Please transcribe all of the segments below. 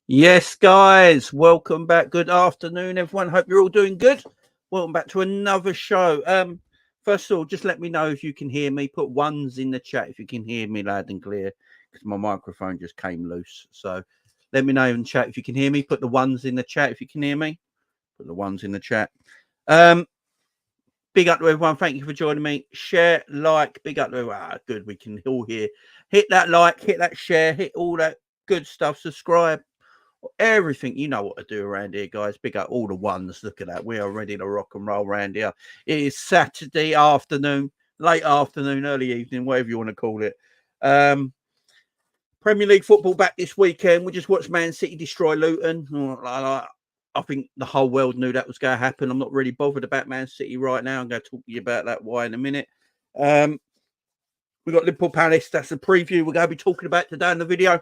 Yes, guys, welcome back. Good afternoon, everyone. Hope you're all doing good. Welcome back to another show. First of all, just let me know if you can hear me. Put ones in the chat if you can hear me loud and clear, because my microphone just came loose. So let me know in the chat if you can hear me. Put the ones in the chat if you can hear me. Put the ones in the chat. Big up to everyone. Thank you for joining me. Share, like, big up to everyone. Good, we can all hear. Hit that like, hit that share, hit all that good stuff. Subscribe. Everything, you know what to do around here, guys. Big up all the ones. Look at that. We are ready to rock and roll around here. It is Saturday afternoon, late afternoon, early evening, whatever you want to call it. Premier League football back this weekend. We just watched Man City destroy Luton. I think the whole world knew that was going to happen. I'm not really bothered about Man City right now. I'm going to talk to you about that why in a minute. We got Liverpool Palace. That's a preview we're going to be talking about today in the video.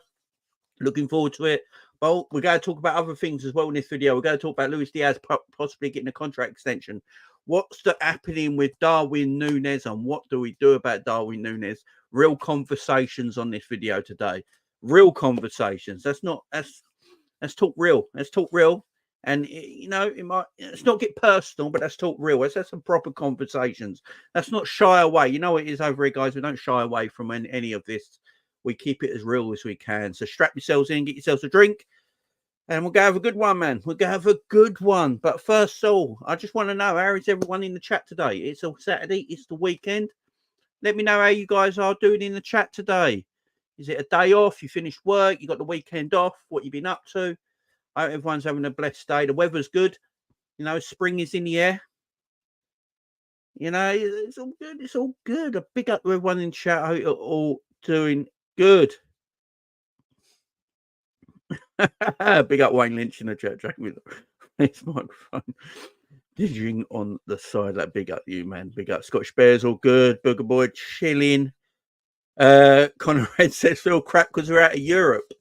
Looking forward to it. Well, we're going to talk about other things as well in this video. We're going to talk about Luis Diaz possibly getting a contract extension. What's happening with Darwin Nunez and what do we do about Darwin Nunez? Real conversations on this video today. Real conversations. Let's talk real. Let's talk real. And, you know, let's not get personal, but let's talk real. Let's have some proper conversations. Let's not shy away. You know what it is over here, guys. We don't shy away from any of this. We keep it as real as we can. So strap yourselves in, get yourselves a drink, and we'll go have a good one, man. We'll go have a good one. But first of all, I just want to know, how is everyone in the chat today? It's a Saturday. It's the weekend. Let me know how you guys are doing in the chat today. Is it a day off? You finished work? You got the weekend off? What you been up to? I hope everyone's having a blessed day. The weather's good. You know, spring is in the air. You know, it's all good. It's all good. A big up to everyone in chat. I hope you're all doing good. Big up Wayne Lynch in the chat, with his microphone didging on the side. That big up you, man. Big up Scottish Bears, all good. Booger Boy chilling. Connor Red says feel crap because we're out of Europe.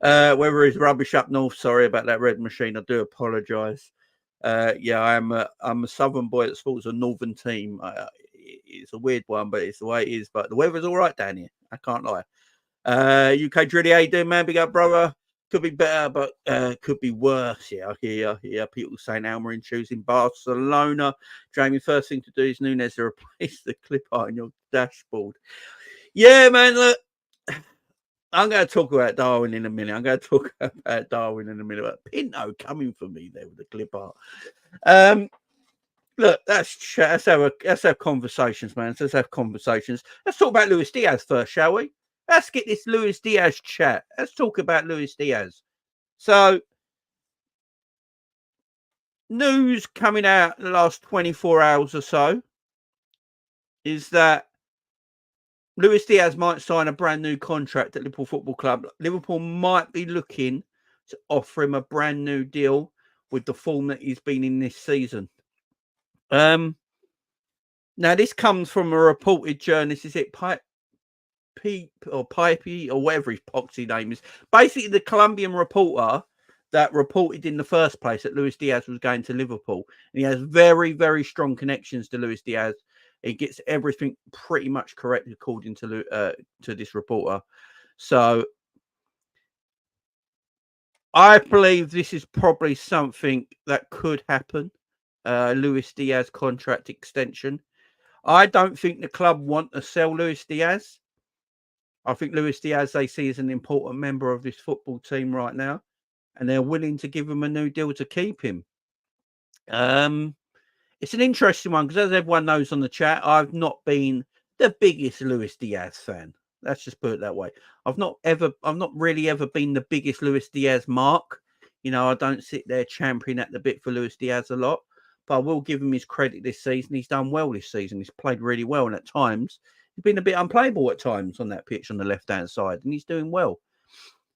Weather is rubbish up north. Sorry about that red machine. I do apologise. Yeah, I'm a southern boy that supports a northern team. It's a weird one, but it's the way it is. But the weather's all right down here. I can't lie. UK Drilly, how you doing, man? Big up, brother. Could be better, but could be worse. Yeah, I hear people saying Almerin choosing Barcelona. Jamie, first thing to do is Nunez to replace the clip art on your dashboard. Yeah, man, look. I'm going to talk about Darwin in a minute. But Pinto coming for me there with the clip art. Look, let's have conversations, man. Let's have conversations. Let's talk about Luis Diaz first, shall we? Let's get this Luis Diaz chat. Let's talk about Luis Diaz. So, news coming out in the last 24 hours or so is that Luis Diaz might sign a brand new contract at Liverpool Football Club. Liverpool might be looking to offer him a brand new deal with the form that he's been in this season. Now, this comes from a reported journalist. Is it Pipey or whatever his poxy name is? Basically, the Colombian reporter that reported in the first place that Luis Diaz was going to Liverpool. And he has very, very strong connections to Luis Diaz. He gets everything pretty much correct according to this reporter. So I believe this is probably something that could happen. Luis Diaz contract extension. I don't think the club want to sell Luis Diaz. I think Luis Diaz they see as an important member of this football team right now, and they're willing to give him a new deal to keep him. It's an interesting one because, as everyone knows on the chat, I've not been the biggest Luis Diaz fan. Let's just put it that way. I've not really ever been the biggest Luis Diaz mark. You know, I don't sit there championing at the bit for Luis Diaz a lot, but I will give him his credit this season. He's done well this season. He's played really well, and at times he's been a bit unplayable at times on that pitch on the left-hand side, and he's doing well.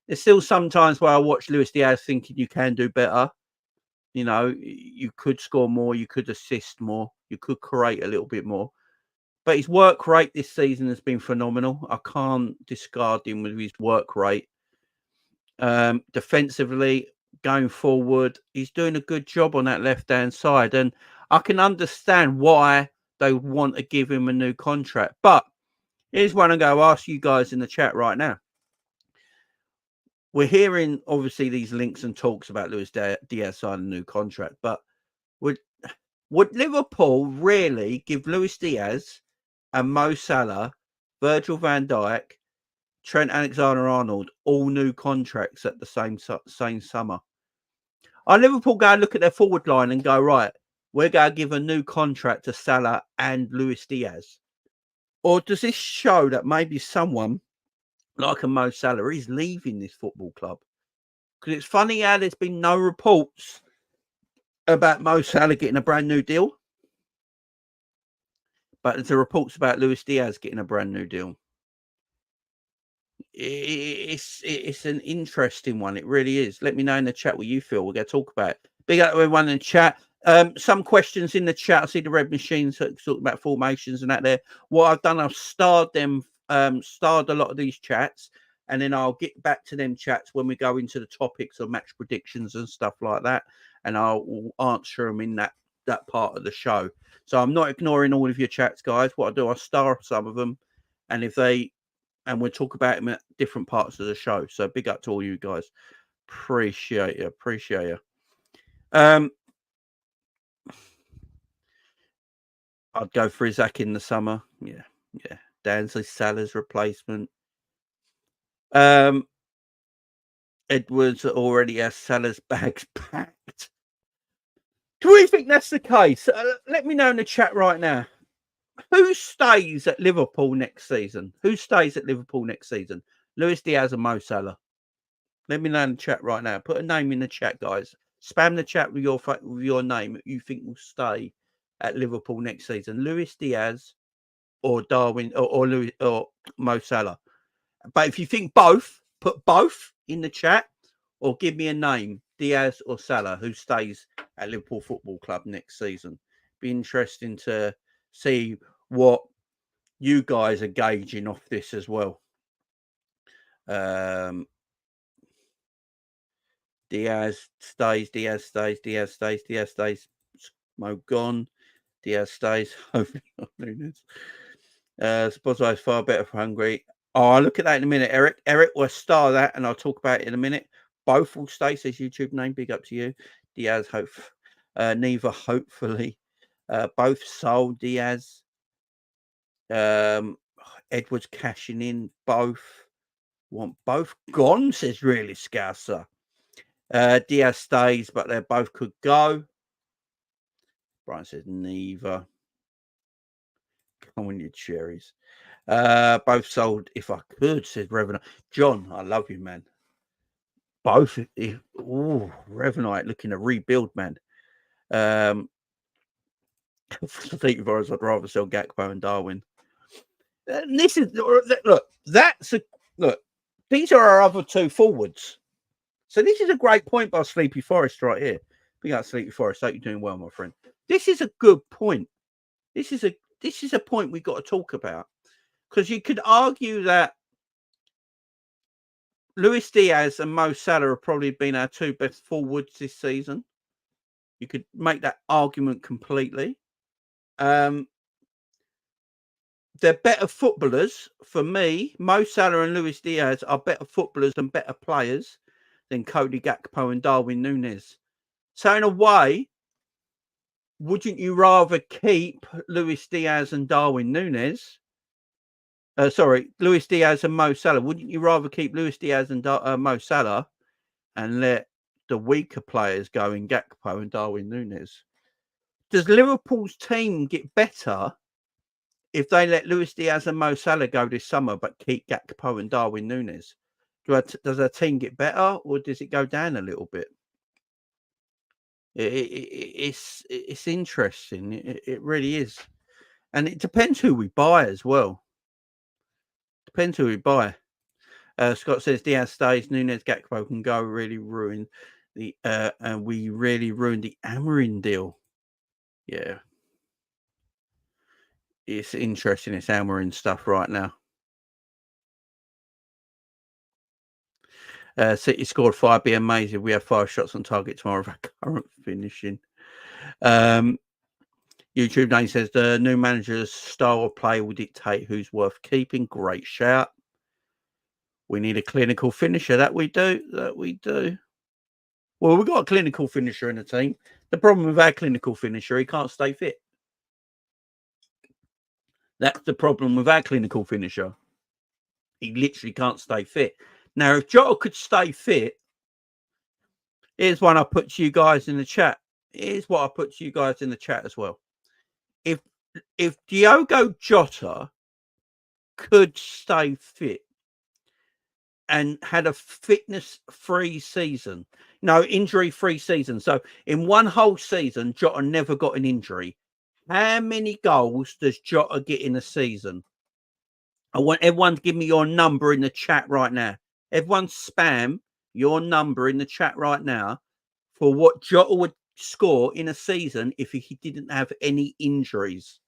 There's still some times where I watch Luis Diaz thinking you can do better. You know, you could score more, you could assist more, you could create a little bit more. But his work rate this season has been phenomenal. I can't discard him with his work rate. Defensively, going forward, he's doing a good job on that left-hand side. And I can understand why they want to give him a new contract. But here's one I'm going to ask you guys in the chat right now. we're hearing obviously these links and talks about Luis Diaz signing a new contract, but would Liverpool really give Luis Diaz and Mo Salah, Virgil van Dijk, Trent Alexander-Arnold all new contracts at the same summer? Are Liverpool go and look at their forward line and go, right, we're going to give a new contract to Salah and Luis Diaz? Or does this show that maybe someone like a Mo Salah is leaving this football club? Because it's funny how there's been no reports about Mo Salah getting a brand new deal, but there's reports about Luis Diaz getting a brand new deal. It's an interesting one. It really is. Let me know in the chat what you feel. We're going to talk about it. Big up to everyone in the chat. Some questions in the chat. I see the red machines talking about formations and that there. What I've done, I've starred them, starred a lot of these chats, and then I'll get back to them chats when we go into the topics of match predictions and stuff like that, and I'll answer them in that part of the show. So I'm not ignoring all of your chats, guys. What I do, I star some of them, and and we'll talk about them at different parts of the show. So big up to all you guys. Appreciate you. I'd go for Isaac in the summer. Yeah. Danns Salah's replacement. Edwards already has Salah's bags packed. Do we think that's the case? Let me know in the chat right now. Who stays at Liverpool next season? Luis Diaz and Mo Salah? Let me know in the chat right now. Put a name in the chat, guys. Spam the chat with your name that you think will stay at Liverpool next season. Luis Diaz or Darwin or Mo Salah. But if you think both, put both in the chat or give me a name, Diaz or Salah, who stays at Liverpool Football Club next season. Be interesting to see what you guys are gauging off this as well. Diaz stays. Mo gone. Diaz stays. Hopefully not Nunez. Spotify is far better for Hungary. Oh, I'll look at that in a minute, Eric. Eric will star that, and I'll talk about it in a minute. Both will stay, says YouTube name. Big up to you. Diaz, neither, hopefully. Both sold. Diaz. Edwards cashing in. Both. Want both gone, says Really Scouser. Diaz stays, but they both could go. Brian says neither. Come on, you cherries. Both sold if I could, says Revenant. John, I love you, man. Both. Revenant looking to rebuild, man. For the Virus, I'd rather sell Gakpo and Darwin. And this is look. These are our other two forwards. So this is a great point by Sleepy Forest right here. Big up Sleepy Forest. Hope you're doing well, my friend. This is a good point. This is a point we've got to talk about, because you could argue that Luis Diaz and Mo Salah have probably been our two best forwards this season. You could make that argument completely. They're better footballers. For me, Mo Salah and Luis Diaz are better footballers and better players than Cody Gakpo and Darwin Nunez. So in a way, wouldn't you rather keep Luis Diaz and Darwin Nunez? Luis Diaz and Mo Salah. Wouldn't you rather keep Luis Diaz and Mo Salah and let the weaker players go in Gakpo and Darwin Nunez? Does Liverpool's team get better if they let Luis Diaz and Mo Salah go this summer but keep Gakpo and Darwin Nunez? Does our team get better, or does it go down a little bit? It's interesting. It really is. And it depends who we buy as well. Depends who we buy. Scott says Diaz stays, Nunez, Gakpo can go. Really ruin the and we really ruined the Amorim deal. Yeah. It's interesting. It's Amorim stuff right now. City scored 5. Be amazing. We have 5 shots on target tomorrow for current finishing. YouTube name says the new manager's style of play will dictate who's worth keeping. Great shout. We need a clinical finisher. That we do. Well, we've got a clinical finisher in the team. The problem with our clinical finisher, he can't stay fit. That's the problem with our clinical finisher. He literally can't stay fit. Now, if Jota could stay fit, here's one I put to you guys in the chat. Here's what I put to you guys in the chat as well. If Diogo Jota could stay fit and had a fitness-free season, no, injury-free season. So in one whole season, Jota never got an injury. How many goals does Jota get in a season? I want everyone to give me your number in the chat right now. Everyone spam your number in the chat right now for what Jota would score in a season if he didn't have any injuries.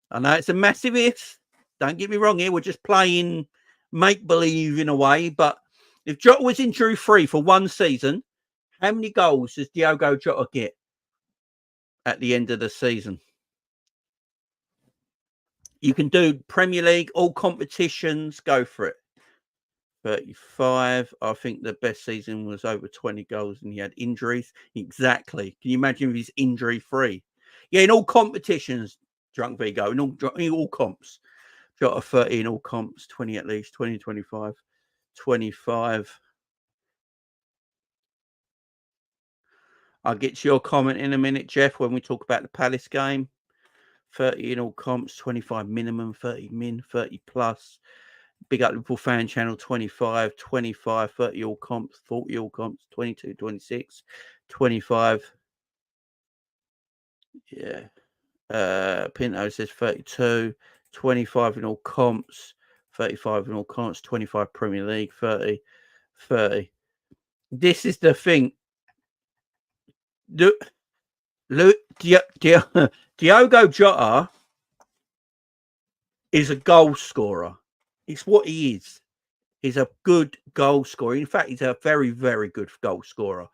I know it's a massive if. Don't get me wrong here. We're just playing make-believe in a way. But if Jota was injury-free for one season, how many goals does Diogo Jota get at the end of the season? You can do Premier League, all competitions. Go for it. 35. I think the best season was over 20 goals and he had injuries. Exactly. Can you imagine if he's injury-free? Yeah, in all competitions, Drunk Vigo, in all comps. Jota 30 in all comps, 20 at least, 20, 25, 25. I'll get to your comment in a minute, Jeff, when we talk about the Palace game. 30 in all comps, 25 minimum, 30 min, 30 plus. Big up Liverpool fan channel, 25, 25, 30 all comps, 40 all comps, 22, 26, 25. Yeah. Pinto says 32, 25 in all comps, 35 in all comps, 25 Premier League, 30, 30. This is the thing. Diogo Jota is a goal scorer. It's what he is. He's a good goal scorer. In fact, he's a very, very good goal scorer.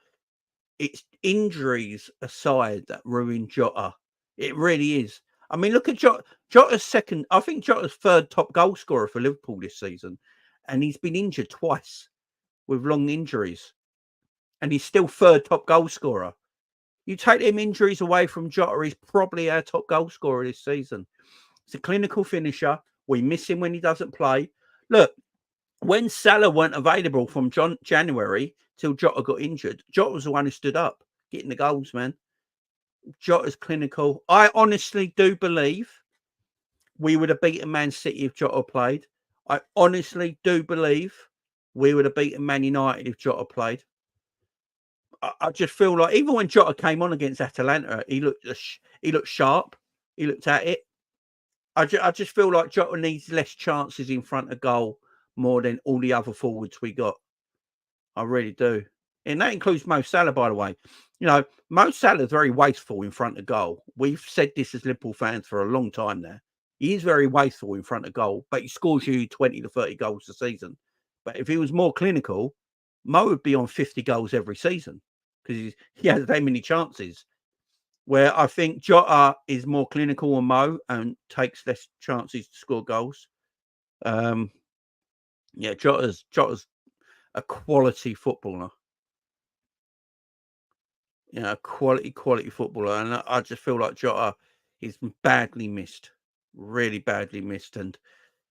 It's injuries aside that ruin Jota. It really is. I mean, look at Jota's second. I think Jota's third top goal scorer for Liverpool this season. And he's been injured twice with long injuries. And he's still third top goal scorer. You take them injuries away from Jota, he's probably our top goal scorer this season. It's a clinical finisher. We miss him when he doesn't play. Look, when Salah weren't available from January till Jota got injured, Jota was the one who stood up, getting the goals, man. Jota's clinical. I honestly do believe we would have beaten Man City if Jota played. I honestly do believe we would have beaten Man United if Jota played. I just feel like even when Jota came on against Atalanta, he looked sharp. He looked at it. I just feel like Jota needs less chances in front of goal more than all the other forwards we got. I really do. And that includes Mo Salah, by the way. You know, Mo Salah's very wasteful in front of goal. We've said this as Liverpool fans for a long time now. He is very wasteful in front of goal, but he scores you 20 to 30 goals a season. But if he was more clinical, Mo would be on 50 goals every season because he has that many chances. Where I think Jota is more clinical than Mo and takes less chances to score goals. Yeah, Jota's a quality footballer. You know, quality footballer. And I just feel like Jota is badly missed. Really badly missed. And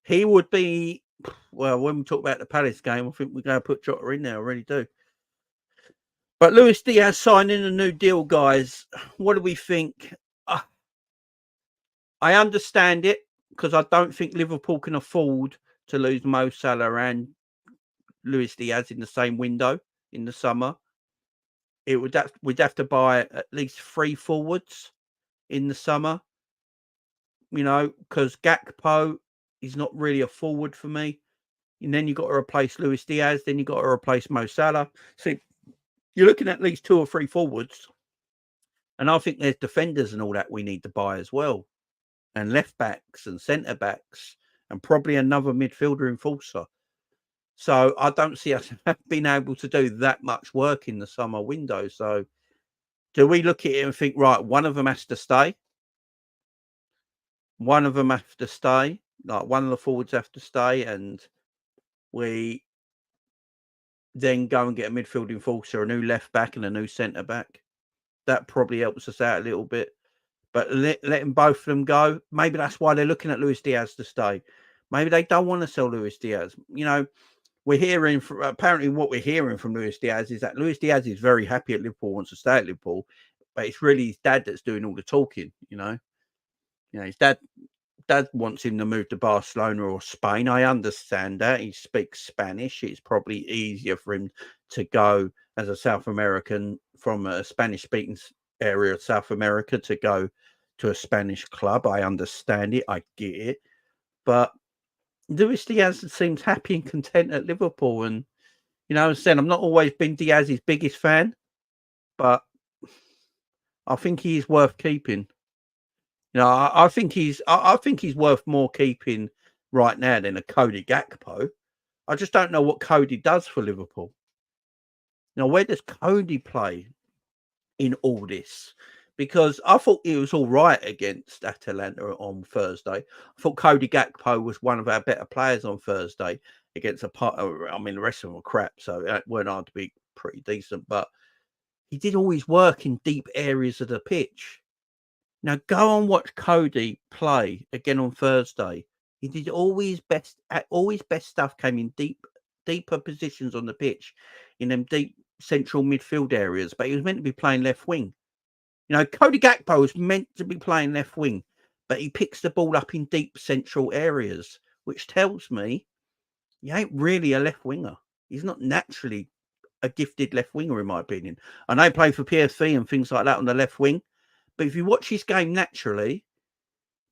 he would be, well, when we talk about the Palace game, I think we're going to put Jota in there. I really do. But Luis Diaz signing a new deal, guys. What do we think? I understand it because I don't think Liverpool can afford to lose Mo Salah and Luis Diaz in the same window in the summer. We'd have to buy at least 3 forwards in the summer, you know, because Gakpo is not really a forward for me. And then you've got to replace Luis Diaz. Then you've got to replace Mo Salah. See, you're looking at least 2 or 3 forwards. And I think there's defenders and all that we need to buy as well. And left backs and centre backs and probably another midfielder enforcer. So I don't see us being able to do that much work in the summer window. So do we look at it and think, right, one of them has to stay? One of them have to stay. Like one of the forwards have to stay and we then go and get a midfield enforcer, a new left back and a new centre back. That probably helps us out a little bit. But letting both of them go, maybe that's why they're looking at Luis Diaz to stay. Maybe they don't want to sell Luis Diaz. You know, we're hearing apparently what we're hearing from Luis Diaz is that Luis Diaz is very happy at Liverpool, wants to stay at Liverpool, but it's really his dad that's doing all the talking. You know, his dad wants him to move to Barcelona or Spain. I understand that. He speaks Spanish. It's probably easier for him to go as a South American from a Spanish-speaking area of South America to go to a Spanish club. I understand it. I get it. But Luis Diaz seems happy and content at Liverpool. And, you know, as I said, I've not always been Diaz's biggest fan, but I think he's worth keeping. You know, I think he's worth more keeping right now than a Cody Gakpo. I just don't know what Cody does for Liverpool. You know, where does Cody play in all this? Because I thought he was all right against Atalanta on Thursday. I thought Cody Gakpo was one of our better players on Thursday against I mean, the rest of them were crap, so it weren't hard to be pretty decent. But he did always work in deep areas of the pitch. Now go and watch Cody play again on Thursday. He did always best stuff came in deeper positions on the pitch, in them deep central midfield areas. But he was meant to be playing left wing. You know, Cody Gakpo was meant to be playing left wing, but he picks the ball up in deep central areas, which tells me he ain't really a left winger. He's not naturally a gifted left winger, in my opinion. I know he played for PSV and things like that on the left wing. But if you watch his game naturally,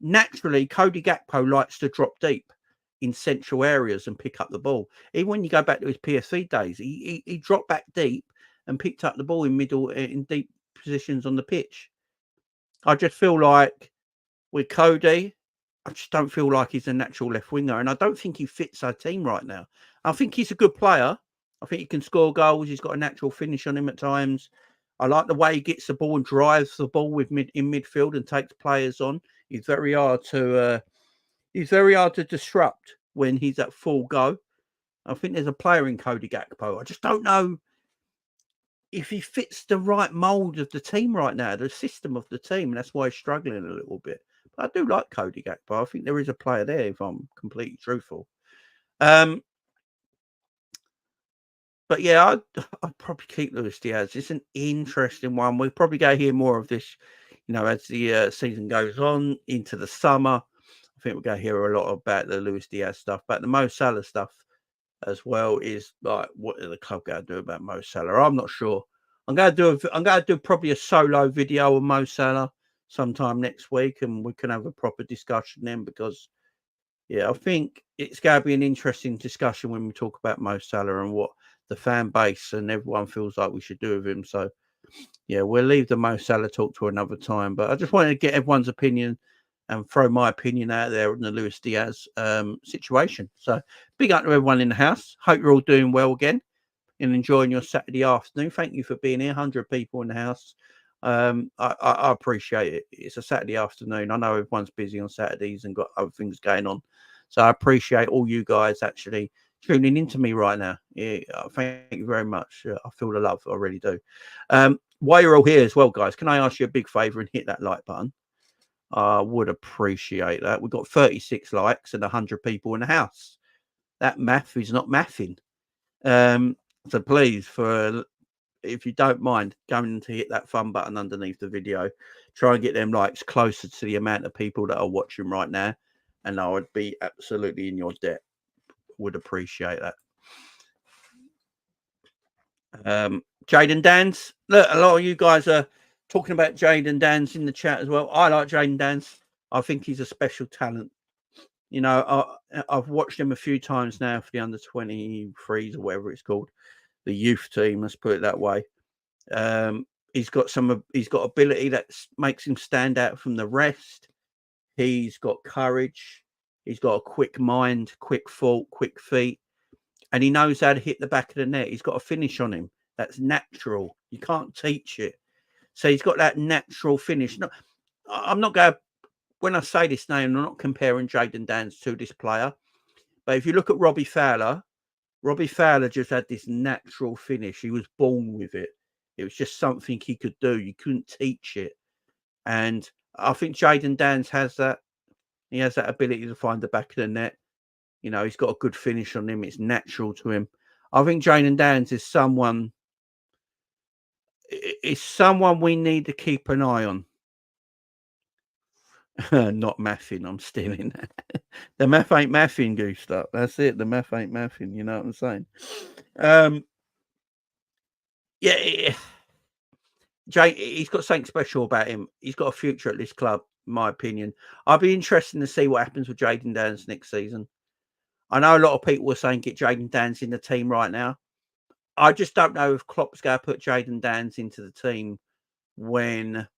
Cody Gakpo likes to drop deep in central areas and pick up the ball. Even when you go back to his PSV days, he dropped back deep and picked up the ball in deep positions on the pitch. I just feel like with Cody, I just don't feel like he's a natural left winger, and I don't think he fits our team right now. I think he's a good player. I think he can score goals. He's got a natural finish on him at times. I like the way he gets the ball and drives the ball in midfield and takes players on. He's very hard to disrupt when he's at full go. I think there's a player in Cody Gakpo. I just don't know if he fits the right mould of the team right now, the system of the team, and that's why he's struggling a little bit. But I do like Cody Gakpo. I think there is a player there, if I'm completely truthful. But yeah, I'd probably keep Luis Diaz. It's an interesting one. We'll probably go hear more of this, you know, as the season goes on into the summer. I think we're going to hear a lot about the Luis Diaz stuff, but the Mo Salah stuff as well is like, what are the club going to do about Mo Salah? I'm not sure. I'm going to do probably a solo video on Mo Salah sometime next week, and we can have a proper discussion then, because yeah, I think it's going to be an interesting discussion when we talk about Mo Salah and what the fan base and everyone feels like we should do with him. So yeah, we'll leave the Mo Salah talk to another time, but I just wanted to get everyone's opinion and throw my opinion out there on the Luis Diaz situation. So big up to everyone in the house. Hope you're all doing well again and enjoying your Saturday afternoon. Thank you for being here. 100 people in the house. I appreciate it. It's a Saturday afternoon. I know everyone's busy on Saturdays and got other things going on. So I appreciate all you guys actually tuning into me right now. Yeah, thank you very much. I feel the love. I really do. While you're all here as well, guys, can I ask you a big favor and hit that like button? I would appreciate that. We've got 36 likes and 100 people in the house. That math is not mathing. So please, if you don't mind, going to hit that fun button underneath the video, try and get them likes closer to the amount of people that are watching right now, and I would be absolutely in your debt. Would appreciate that. Jayden Danns. Look, a lot of you guys are talking about Jayden Danns in the chat as well. I like Jayden Danns. I think he's a special talent. You know, I've watched him a few times now for the under 23s or whatever it's called, the youth team. Let's put it that way. He's got ability that makes him stand out from the rest. He's got courage. He's got a quick mind, quick thought, quick feet, and he knows how to hit the back of the net. He's got a finish on him that's natural. You can't teach it. So he's got that natural finish. No, I'm not going to, when I say this name, I'm not comparing Jayden Danns to this player. But if you look at Robbie Fowler, Robbie Fowler just had this natural finish. He was born with it. It was just something he could do. You couldn't teach it. And I think Jayden Danns has that. He has that ability to find the back of the net. You know, he's got a good finish on him. It's natural to him. I think Jayden Danns is someone. It's someone we need to keep an eye on. Not mathing. I'm stealing that. The math ain't mathing, goose up. That's it. The math ain't mathing. You know what I'm saying? Yeah. Jay, he's got something special about him. He's got a future at this club, in my opinion. I'd be interested to see what happens with Jayden Danns next season. I know a lot of people are saying get Jayden Danns in the team right now. I just don't know if Klopp's going to put Jayden Danns into the team when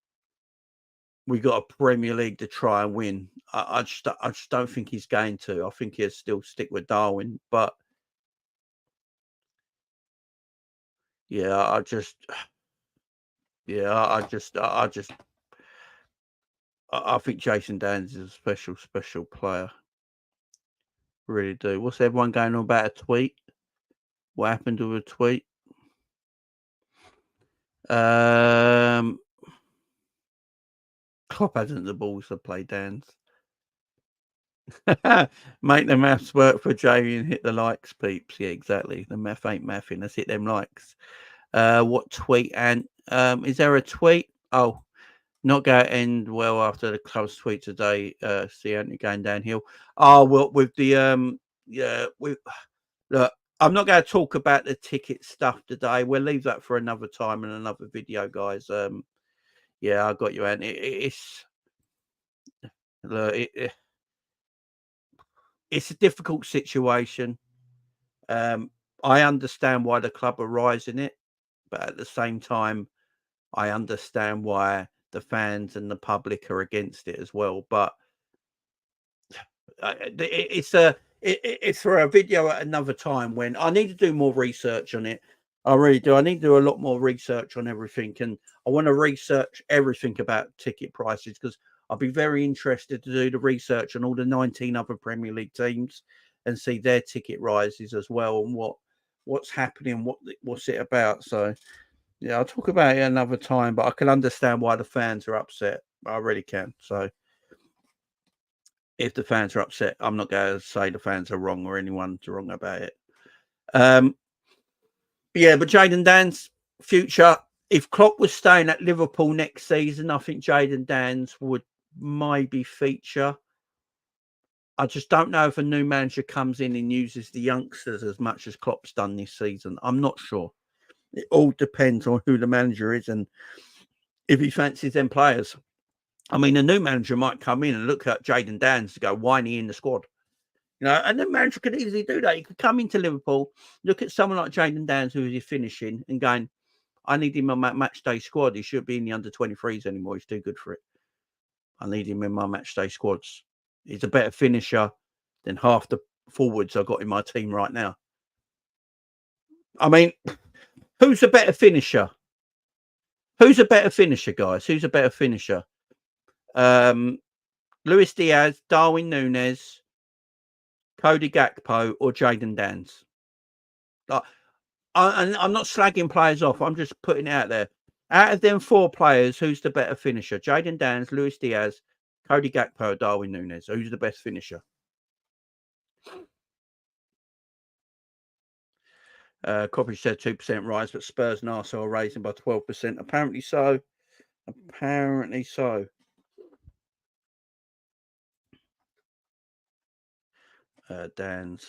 we got a Premier League to try and win. I just don't think he's going to. I think he'll still stick with Darwin. But yeah, I think Jayden Danns is a special player. Really do. What's everyone going on about a tweet? What happened to a tweet? Klopp hasn't the balls to play Danns. Make the maths work for Jamie and hit the likes, peeps. Yeah, exactly. The math ain't mathing. Let's hit them likes. What tweet? And is there a tweet? Oh, not going to end well after the club's tweet today. See Anthony going downhill. Oh, well, with the look, I'm not going to talk about the ticket stuff today. We'll leave that for another time and another video, guys. Yeah, I got you, Ant. It's a difficult situation. I understand why the club are rising it, but at the same time, I understand why the fans and the public are against it as well. But it's for a video at another time when I need to do more research on it. I really do. I need to do a lot more research on everything, and I want to research everything about ticket prices because I'll be very interested to do the research on all the 19 other Premier League teams and see their ticket rises as well and what's happening, what's it about. So yeah, I'll talk about it another time, but I can understand why the fans are upset. I really can. So if the fans are upset, I'm not going to say the fans are wrong or anyone's wrong about it. Yeah, but Jayden Danns' future, if Klopp was staying at Liverpool next season, I think Jayden Danns would maybe feature. I just don't know if a new manager comes in and uses the youngsters as much as Klopp's done this season. I'm not sure. It all depends on who the manager is and if he fancies them players. I mean, a new manager might come in and look at Jayden Danns to go, why ain't he in the squad? You know, and the manager could easily do that. He could come into Liverpool, look at someone like Jayden Danns, who is finishing, and going, I need him on my match day squad. He shouldn't be in the under-23s anymore. He's too good for it. I need him in my match day squads. He's a better finisher than half the forwards I've got in my team right now. I mean, who's a better finisher? Who's a better finisher, guys? Who's a better finisher? Luis Diaz, Darwin Nunez, Cody Gakpo, or Jayden Danns? I'm not slagging players off. I'm just putting it out there. Out of them four players, who's the better finisher? Jayden Danns, Luis Diaz, Cody Gakpo, or Darwin Nunez? Who's the best finisher? Copy said 2% rise, but Spurs and Arsenal are raising by 12%. Apparently so. Apparently so. Danns.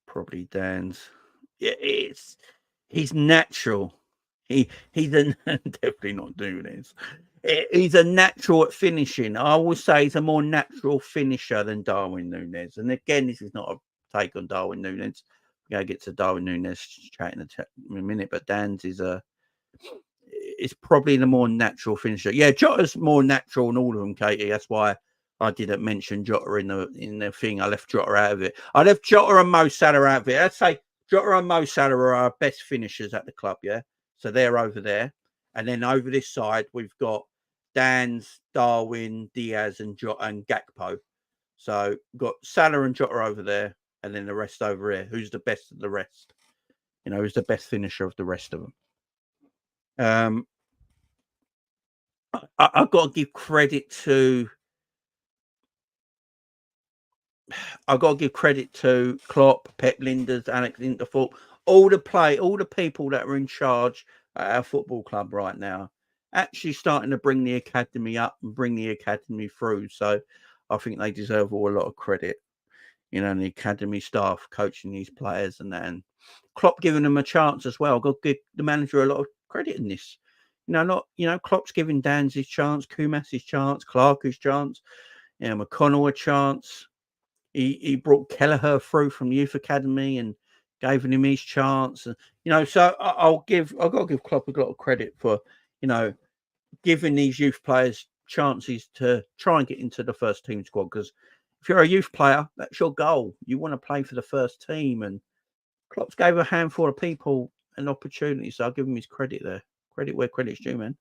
Probably Danns. Yeah, he's natural. He's definitely not doing this. He's a natural at finishing. I will say he's a more natural finisher than Darwin Nunez. And again, this is not a take on Darwin Nunez. We're going to get to Darwin Nunez chat in a minute, but Danns is probably the more natural finisher. Yeah, Jota's more natural than all of them, Katie. That's why I didn't mention Jota in the thing. I left Jota out of it. I left Jota and Mo Salah out of it. I'd say Jota and Mo Salah are our best finishers at the club, yeah? So they're over there. And then over this side, we've got Danns, Darwin, Diaz, and Gakpo. So got Salah and Jota over there, and then the rest over here. Who's the best of the rest? Who's the best finisher of the rest of them? I've got to give credit to. I've got to give credit to Klopp, Pep Linders, Alex Interthorpe, all the people that are in charge at our football club right now, actually starting to bring the academy up and bring the academy through. So I think they deserve all a lot of credit. And the academy staff coaching these players and that, and Klopp giving them a chance as well. I've got to give the manager a lot of credit in this. Klopp's giving Danns his chance, Kumas his chance, Clark his chance, McConnell a chance. He brought Kelleher through from the youth academy and gave him his chance. And, so I've got to give Klopp a lot of credit for, giving these youth players chances to try and get into the first team squad. Because if you're a youth player, that's your goal. You want to play for the first team. And Klopp's gave a handful of people an opportunity. So I'll give him his credit there. Credit where credit's due, man.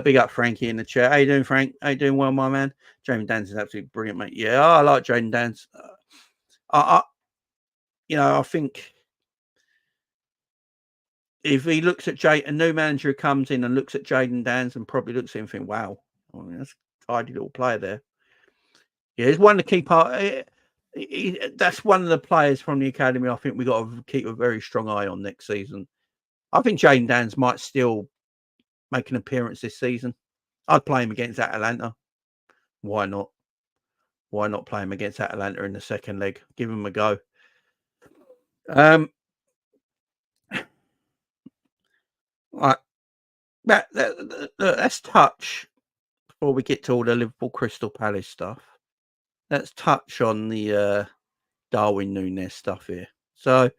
Big up Frankie in the chat. How you doing, Frank? How you doing, well, my man? Jayden Danns is absolutely brilliant, mate. Yeah, I like Jayden Danns. I think if he looks at a new manager comes in and looks at Jayden Danns and probably looks at him and think, wow, that's a tidy little player there. Yeah, he's one of the key part. That's one of the players from the academy I think we got to keep a very strong eye on next season. I think Jayden Danns might still make an appearance this season. I'd play him against Atalanta. Why not? Why not play him against Atalanta in the second leg? Give him a go. Right. Let's touch before we get to all the Liverpool Crystal Palace stuff. Let's touch on the Darwin Nunez stuff here. So,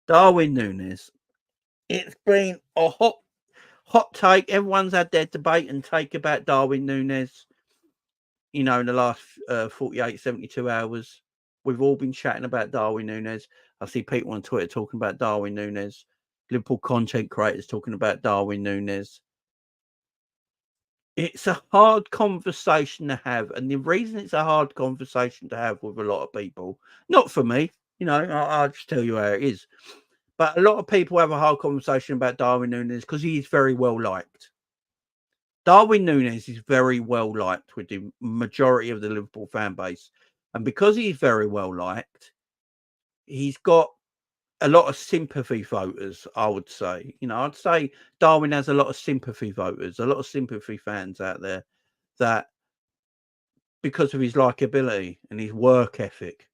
Darwin Nunez. It's been a hot take. Everyone's had their debate and take about Darwin Nunez. In the last 48, 72 hours, we've all been chatting about Darwin Nunez. I see people on Twitter talking about Darwin Nunez. Liverpool content creators talking about Darwin Nunez. It's a hard conversation to have. And the reason it's a hard conversation to have with a lot of people, not for me, I'll just tell you how it is. But a lot of people have a hard conversation about Darwin Nunez because he is very well liked. Darwin Nunez is very well liked with the majority of the Liverpool fan base. And because he's very well liked, he's got a lot of sympathy voters, I would say. I'd say Darwin has a lot of sympathy voters, a lot of sympathy fans out there that because of his likability and his work ethic,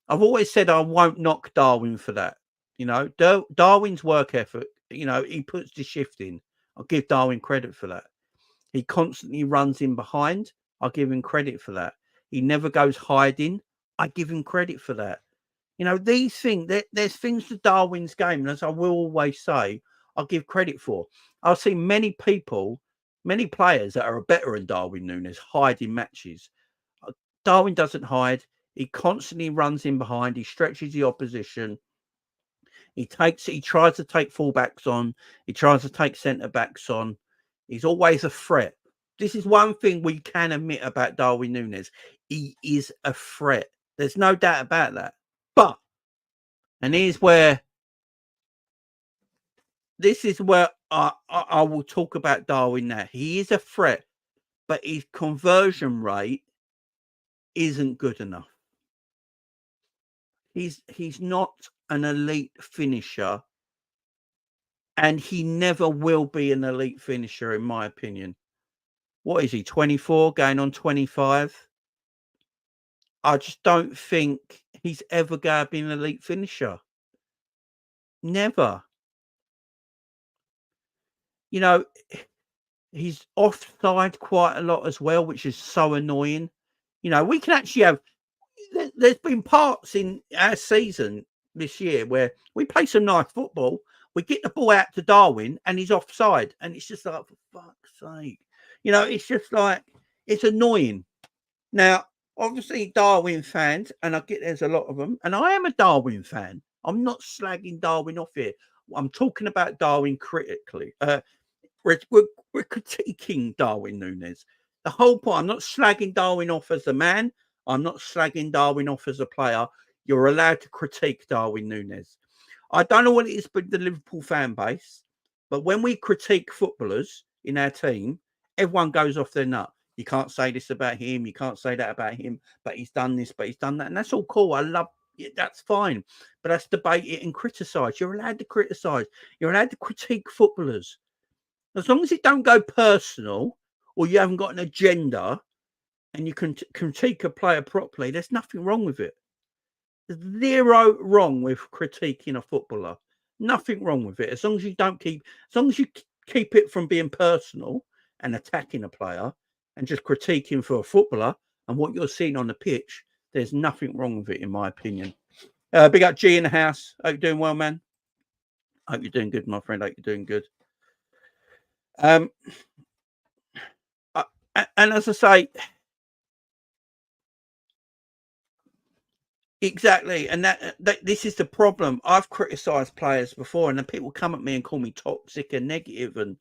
I've always said I won't knock Darwin for that. Darwin's work ethic, he puts the shift in. I'll give Darwin credit for that. He constantly runs in behind. I'll give him credit for that. He never goes hiding. I give him credit for that. These things, there's things to Darwin's game, and as I will always say, I'll give credit for. I've seen many players that are better than Darwin Nunez hide in matches. Darwin doesn't hide. He constantly runs in behind. He stretches the opposition. He tries to take fullbacks on. He tries to take centre backs on. He's always a threat. This is one thing we can admit about Darwin Nunez. He is a threat. There's no doubt about that. But, and this is where I will talk about Darwin now. He is a threat, but his conversion rate isn't good enough. He's not an elite finisher, and he never will be an elite finisher, in my opinion. What is he, 24, going on 25? I just don't think he's ever going to be an elite finisher. Never. He's offside quite a lot as well, which is so annoying. We can actually have... There's been parts in our season this year where we play some nice football. We get the ball out to Darwin and he's offside. And it's just like, for fuck's sake. It's just like, it's annoying. Now, obviously, Darwin fans, and I get there's a lot of them, and I am a Darwin fan. I'm not slagging Darwin off here. I'm talking about Darwin critically. We're critiquing Darwin Nunez. The whole point, I'm not slagging Darwin off as a man. I'm not slagging Darwin off as a player. You're allowed to critique Darwin Nunez. I don't know what it is with the Liverpool fan base, but when we critique footballers in our team, everyone goes off their nut. You can't say this about him. You can't say that about him, but he's done this, but he's done that. And that's all cool. I love it. That's fine. But that's debate it and criticise. You're allowed to criticise. You're allowed to critique footballers. As long as it don't go personal or you haven't got an agenda and you can critique a player properly, there's nothing wrong with it. There's zero wrong with critiquing a footballer. Nothing wrong with it. As long as you keep it from being personal and attacking a player and just critiquing for a footballer and what you're seeing on the pitch, there's nothing wrong with it, in my opinion. Big up G in the house. Hope you're doing well, man. Hope you're doing good, my friend. Hope you're doing good. And as I say, exactly, and that this is the problem. I've criticised players before, and then people come at me and call me toxic and negative and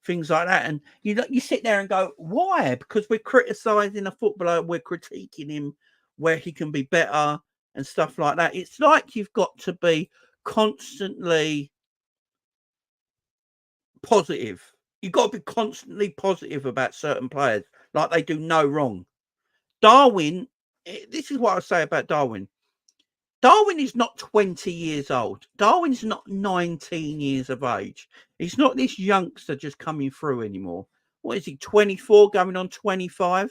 things like that. And you sit there and go, why? Because we're criticising a footballer, we're critiquing him where he can be better and stuff like that. It's like you've got to be constantly positive. You've got to be constantly positive about certain players, like they do no wrong. Darwin, this is what I say about Darwin. Darwin is not 20 years old. Darwin's not 19 years of age. He's not this youngster just coming through anymore. What is he, 24, going on 25?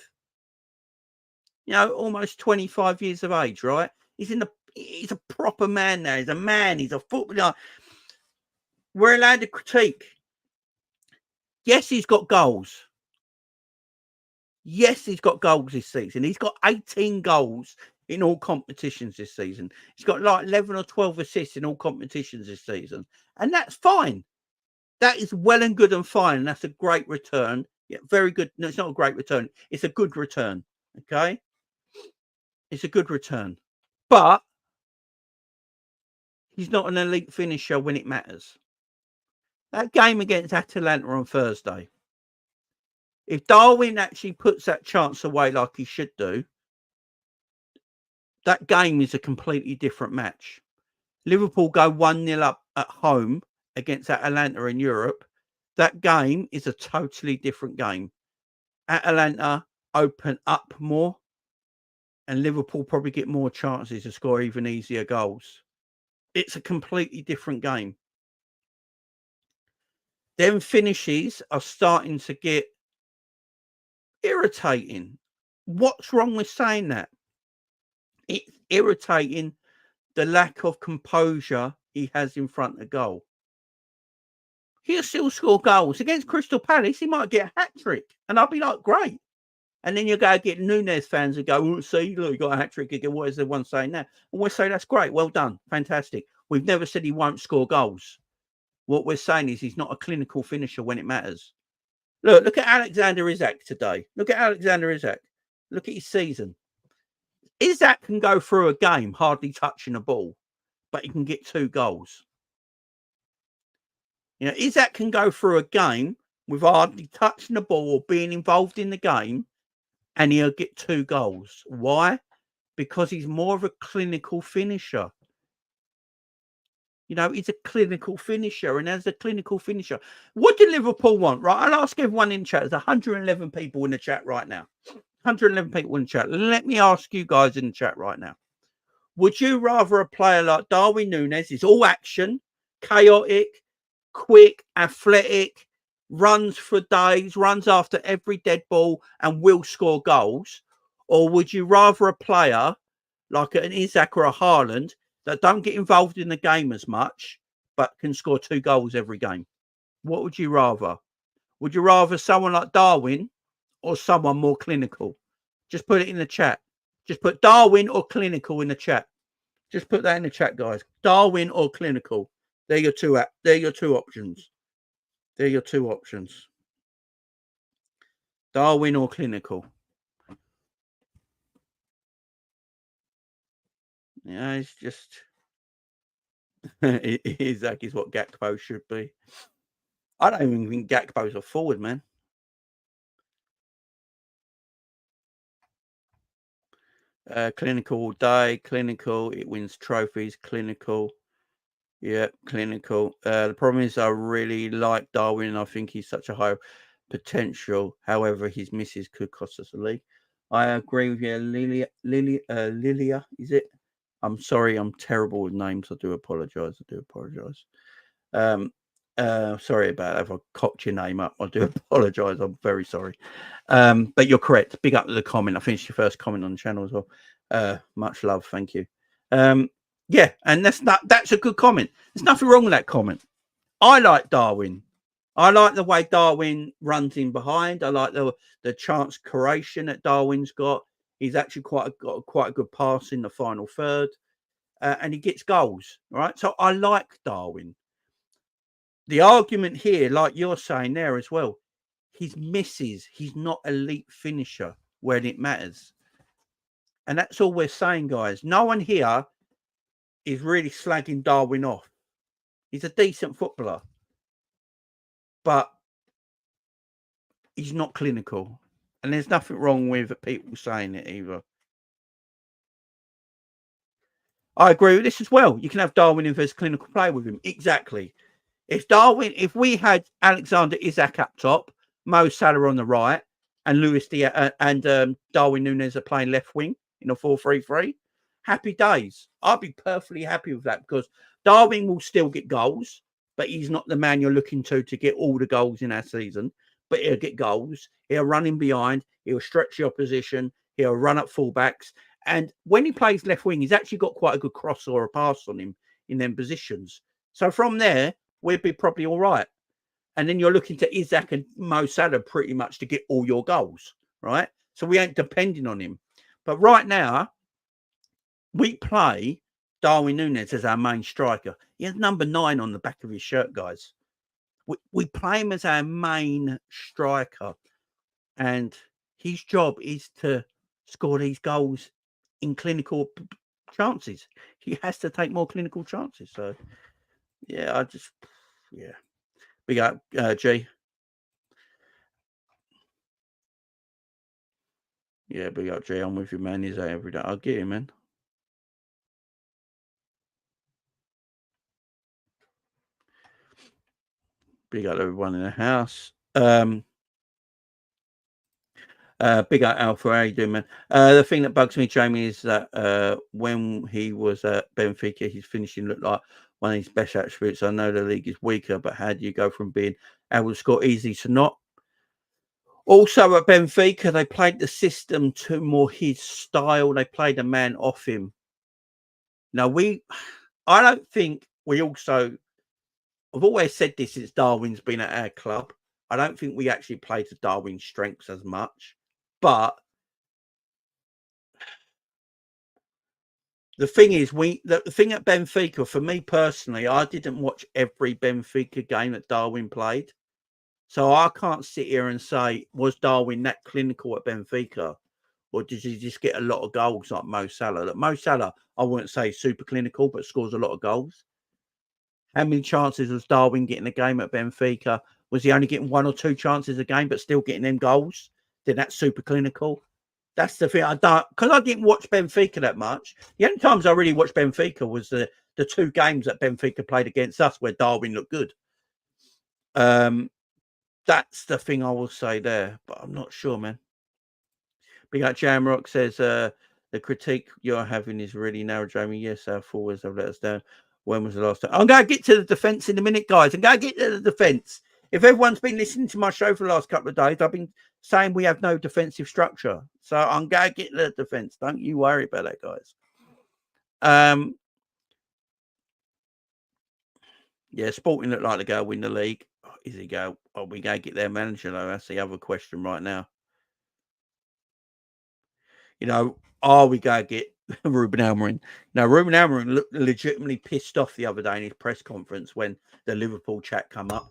You know, almost 25 years of age, right? He's a proper man now. He's a man. He's a footballer. We're allowed to critique. Yes, he's got goals. Yes, he's got goals this season. He's got 18 goals in all competitions this season. He's got like 11 or 12 assists in all competitions this season. And that's fine. That is well and good and fine. And that's a great return. Yeah, very good. No, it's not a great return. It's a good return. Okay? It's a good return. But he's not an elite finisher when it matters. That game against Atalanta on Thursday, if Darwin actually puts that chance away like he should do, that game is a completely different match. Liverpool go 1-0 up at home against Atalanta in Europe. That game is a totally different game. Atalanta open up more, and Liverpool probably get more chances to score even easier goals. It's a completely different game. Them finishes are starting to get irritating. What's wrong with saying that? It's irritating the lack of composure he has in front of goal. He'll still score goals. Against Crystal Palace, he might get a hat-trick. And I'll be like, great. And then you go get Nunez fans who go, oh, see, look, you got a hat-trick again. What is the one saying now? And we'll say, that's great. Well done. Fantastic. We've never said he won't score goals. What we're saying is he's not a clinical finisher when it matters. Look at Alexander-Arnold today. Look at Alexander-Arnold. Look at his season. Isak can go through a game hardly touching a ball, but he can get 2 goals. You know, Isak can go through a game with hardly touching the ball or being involved in the game, and he'll get 2 goals. Why? Because he's more of a clinical finisher. You know, he's a clinical finisher, and as a clinical finisher, what do Liverpool want? Right, I'll ask everyone in chat. There's 111 people in the chat right now. 111 people in the chat. Let me ask you guys in the chat right now. Would you rather a player like Darwin Nunez is all action, chaotic, quick, athletic, runs for days, runs after every dead ball and will score goals? Or would you rather a player like an Isak or a Haaland that don't get involved in the game as much, but can score 2 goals every game? What would you rather? Would you rather someone like Darwin or someone more clinical? Just put it in the chat. Just put Darwin or clinical in the chat. Just put that in the chat, guys. Darwin or clinical. They're your two options. They're your 2 options. Darwin or clinical. Yeah, it's just, Isaac is what Gakpo should be. I don't even think Gakpo's a forward, man. Clinical all day, clinical. It wins trophies, clinical. Yeah, clinical. The problem is I really like Darwin. I think he's such a high potential. However, his misses could cost us a league. I agree with you, Lilia, is it? I'm sorry, I'm terrible with names. I do apologise. Sorry about that. If I cocked your name up, I do apologise. I'm very sorry. But you're correct. Big up to the comment. I think it's your first comment on the channel as well. Much love. Thank you. Yeah, and that's a good comment. There's nothing wrong with that comment. I like Darwin. I like the way Darwin runs in behind. I like the chance creation that Darwin's got. He's actually got quite a good pass in the final third, and he gets goals. Right, so I like Darwin. The argument here, like you're saying there as well, his misses. He's not elite finisher when it matters, and that's all we're saying, guys. No one here is really slagging Darwin off. He's a decent footballer, but he's not clinical. And there's nothing wrong with people saying it either. I agree with this as well. You can have Darwin if there's clinical play with him. Exactly. If we had Alexander-Isak up top, Mo Salah on the right, and Diaz and Darwin Nunez are playing left wing in a 4-3-3, happy days. I'd be perfectly happy with that because Darwin will still get goals, but he's not the man you're looking to get all the goals in our season. But he'll get goals. He'll run in behind. He'll stretch the opposition. He'll run up fullbacks. And when he plays left wing, he's actually got quite a good cross or a pass on him in them positions. So from there, we'd be probably all right. And then you're looking to Isak and Mo Salah pretty much to get all your goals, right? So we ain't depending on him. But right now, we play Darwin Nunez as our main striker. He has number 9 on the back of his shirt, guys. We play him as our main striker. And his job is to score these goals in clinical chances. He has to take more clinical chances. So, yeah, We got G. Yeah, big up G. I'm with you, man. He's out every day. I'll get him, man. Big up everyone in the house. Big up Alpha. How you doing, man? The thing that bugs me, Jamie, is that when he was at Benfica, his finishing looked like one of his best attributes. I know the league is weaker, but how do you go from being able to score easy to not? Also at Benfica, they played the system to more his style. They played a man off him. Now, I don't think we also, I've always said this since Darwin's been at our club. I don't think we actually play to Darwin's strengths as much. But the thing is, the thing at Benfica, for me personally, I didn't watch every Benfica game that Darwin played. So I can't sit here and say, was Darwin that clinical at Benfica? Or did he just get a lot of goals like Mo Salah? Look, Mo Salah, I wouldn't say super clinical, but scores a lot of goals. How many chances was Darwin getting a game at Benfica? Was he only getting 1 or 2 chances a game, but still getting them goals? Then that's super clinical. That's the thing. Because I didn't watch Benfica that much. The only times I really watched Benfica was the 2 games that Benfica played against us where Darwin looked good. That's the thing I will say there, but I'm not sure, man. Big up Jamrock says the critique you're having is really narrow, Jamie. Yes, our forwards have let us down. When was the last time? I'm going to get to the defence in a minute, guys. I'm going to get to the defence. If everyone's been listening to my show for the last couple of days, I've been saying we have no defensive structure. So I'm going to get to the defence. Don't you worry about that, guys. Yeah, Sporting look like they're going to win the league. Is he go? Are we going to get their manager, though? That's the other question right now. You know, are we going to get Ruben Amorim? Now, Ruben Amorim looked legitimately pissed off the other day in his press conference when the Liverpool chat come up.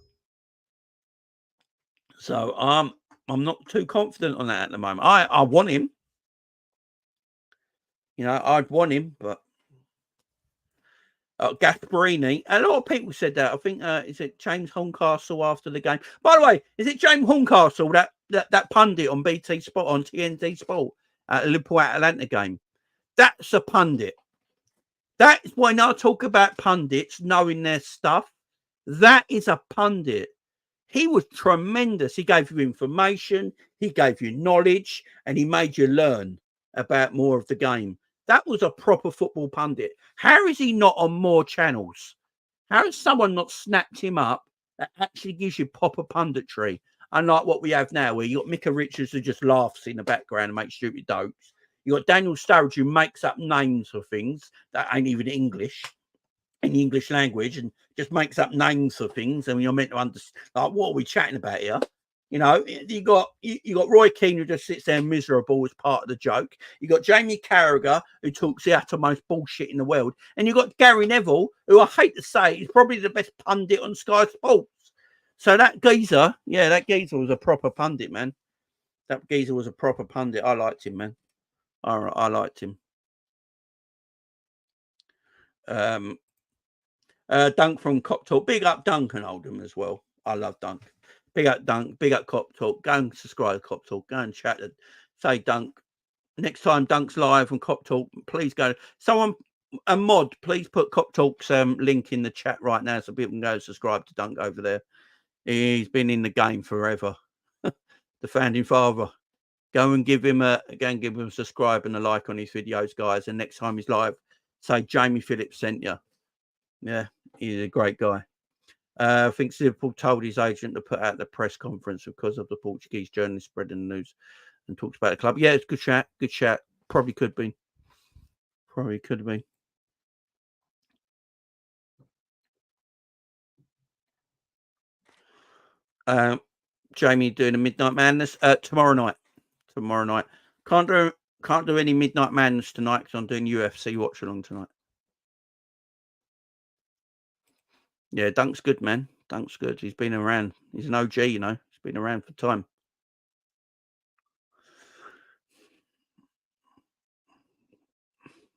So I'm not too confident on that at the moment. I want him. You know, I'd want him, but Gasparini. A lot of people said that. I think is it James Horncastle after the game? By the way, is it James Horncastle that pundit on BT Sport on TNT Sport at the Liverpool Atalanta game? That's a pundit. That's when I talk about pundits knowing their stuff. That is a pundit. He was tremendous. He gave you information, he gave you knowledge, and he made you learn about more of the game. That was a proper football pundit. How is he not on more channels? How has someone not snapped him up that actually gives you proper punditry? Unlike what we have now, where you got Micah Richards who just laughs in the background and makes stupid jokes. You got Daniel Sturridge who makes up names for things that ain't even English in the English language and just makes up names for things. And you're meant to understand, like, what are we chatting about here? You know, you got Roy Keane who just sits there miserable as part of the joke. You got Jamie Carragher who talks the uttermost bullshit in the world, and you got Gary Neville who I hate to say is probably the best pundit on Sky Sports. So that geezer, that geezer was a proper pundit, man. That geezer was a proper pundit. I liked him, man. I liked him. Dunk from Cop Talk. Big up Dunk and Oldham as well. I love Dunk. Big up Dunk. Big up Cop Talk. Go and subscribe to Cop Talk. Go and chat. Say Dunk. Next time Dunk's live on Cop Talk, please go. Someone, a mod, please put Cop Talk's link in the chat right now so people can go subscribe to Dunk over there. He's been in the game forever. The founding father. Go and give him a subscribe and a like on his videos, guys. And next time he's live, say Jamie Phillips sent you. Yeah, he's a great guy. I think Liverpool told his agent to put out the press conference because of the Portuguese journalist spreading the news and talks about the club. Yeah, it's good chat. Good chat. Probably could be. Probably could be. Jamie doing a Midnight Madness tomorrow night. Tomorrow night. Can't do any Midnight Madness tonight because I'm doing UFC watch along tonight. Yeah, Dunk's good, man. Dunk's good. He's been around. He's an OG, you know. He's been around for time.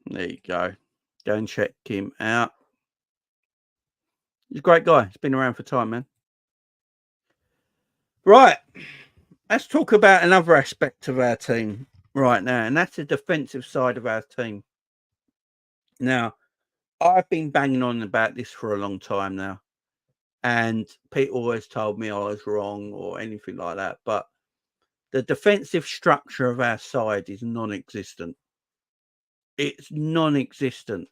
There you go. Go and check him out. He's a great guy. He's been around for time, man. Right. Let's talk about another aspect of our team right now, and that's the defensive side of our team. Now, I've been banging on about this for a long time now, and Pete always told me I was wrong or anything like that, but the defensive structure of our side is non-existent. It's non-existent.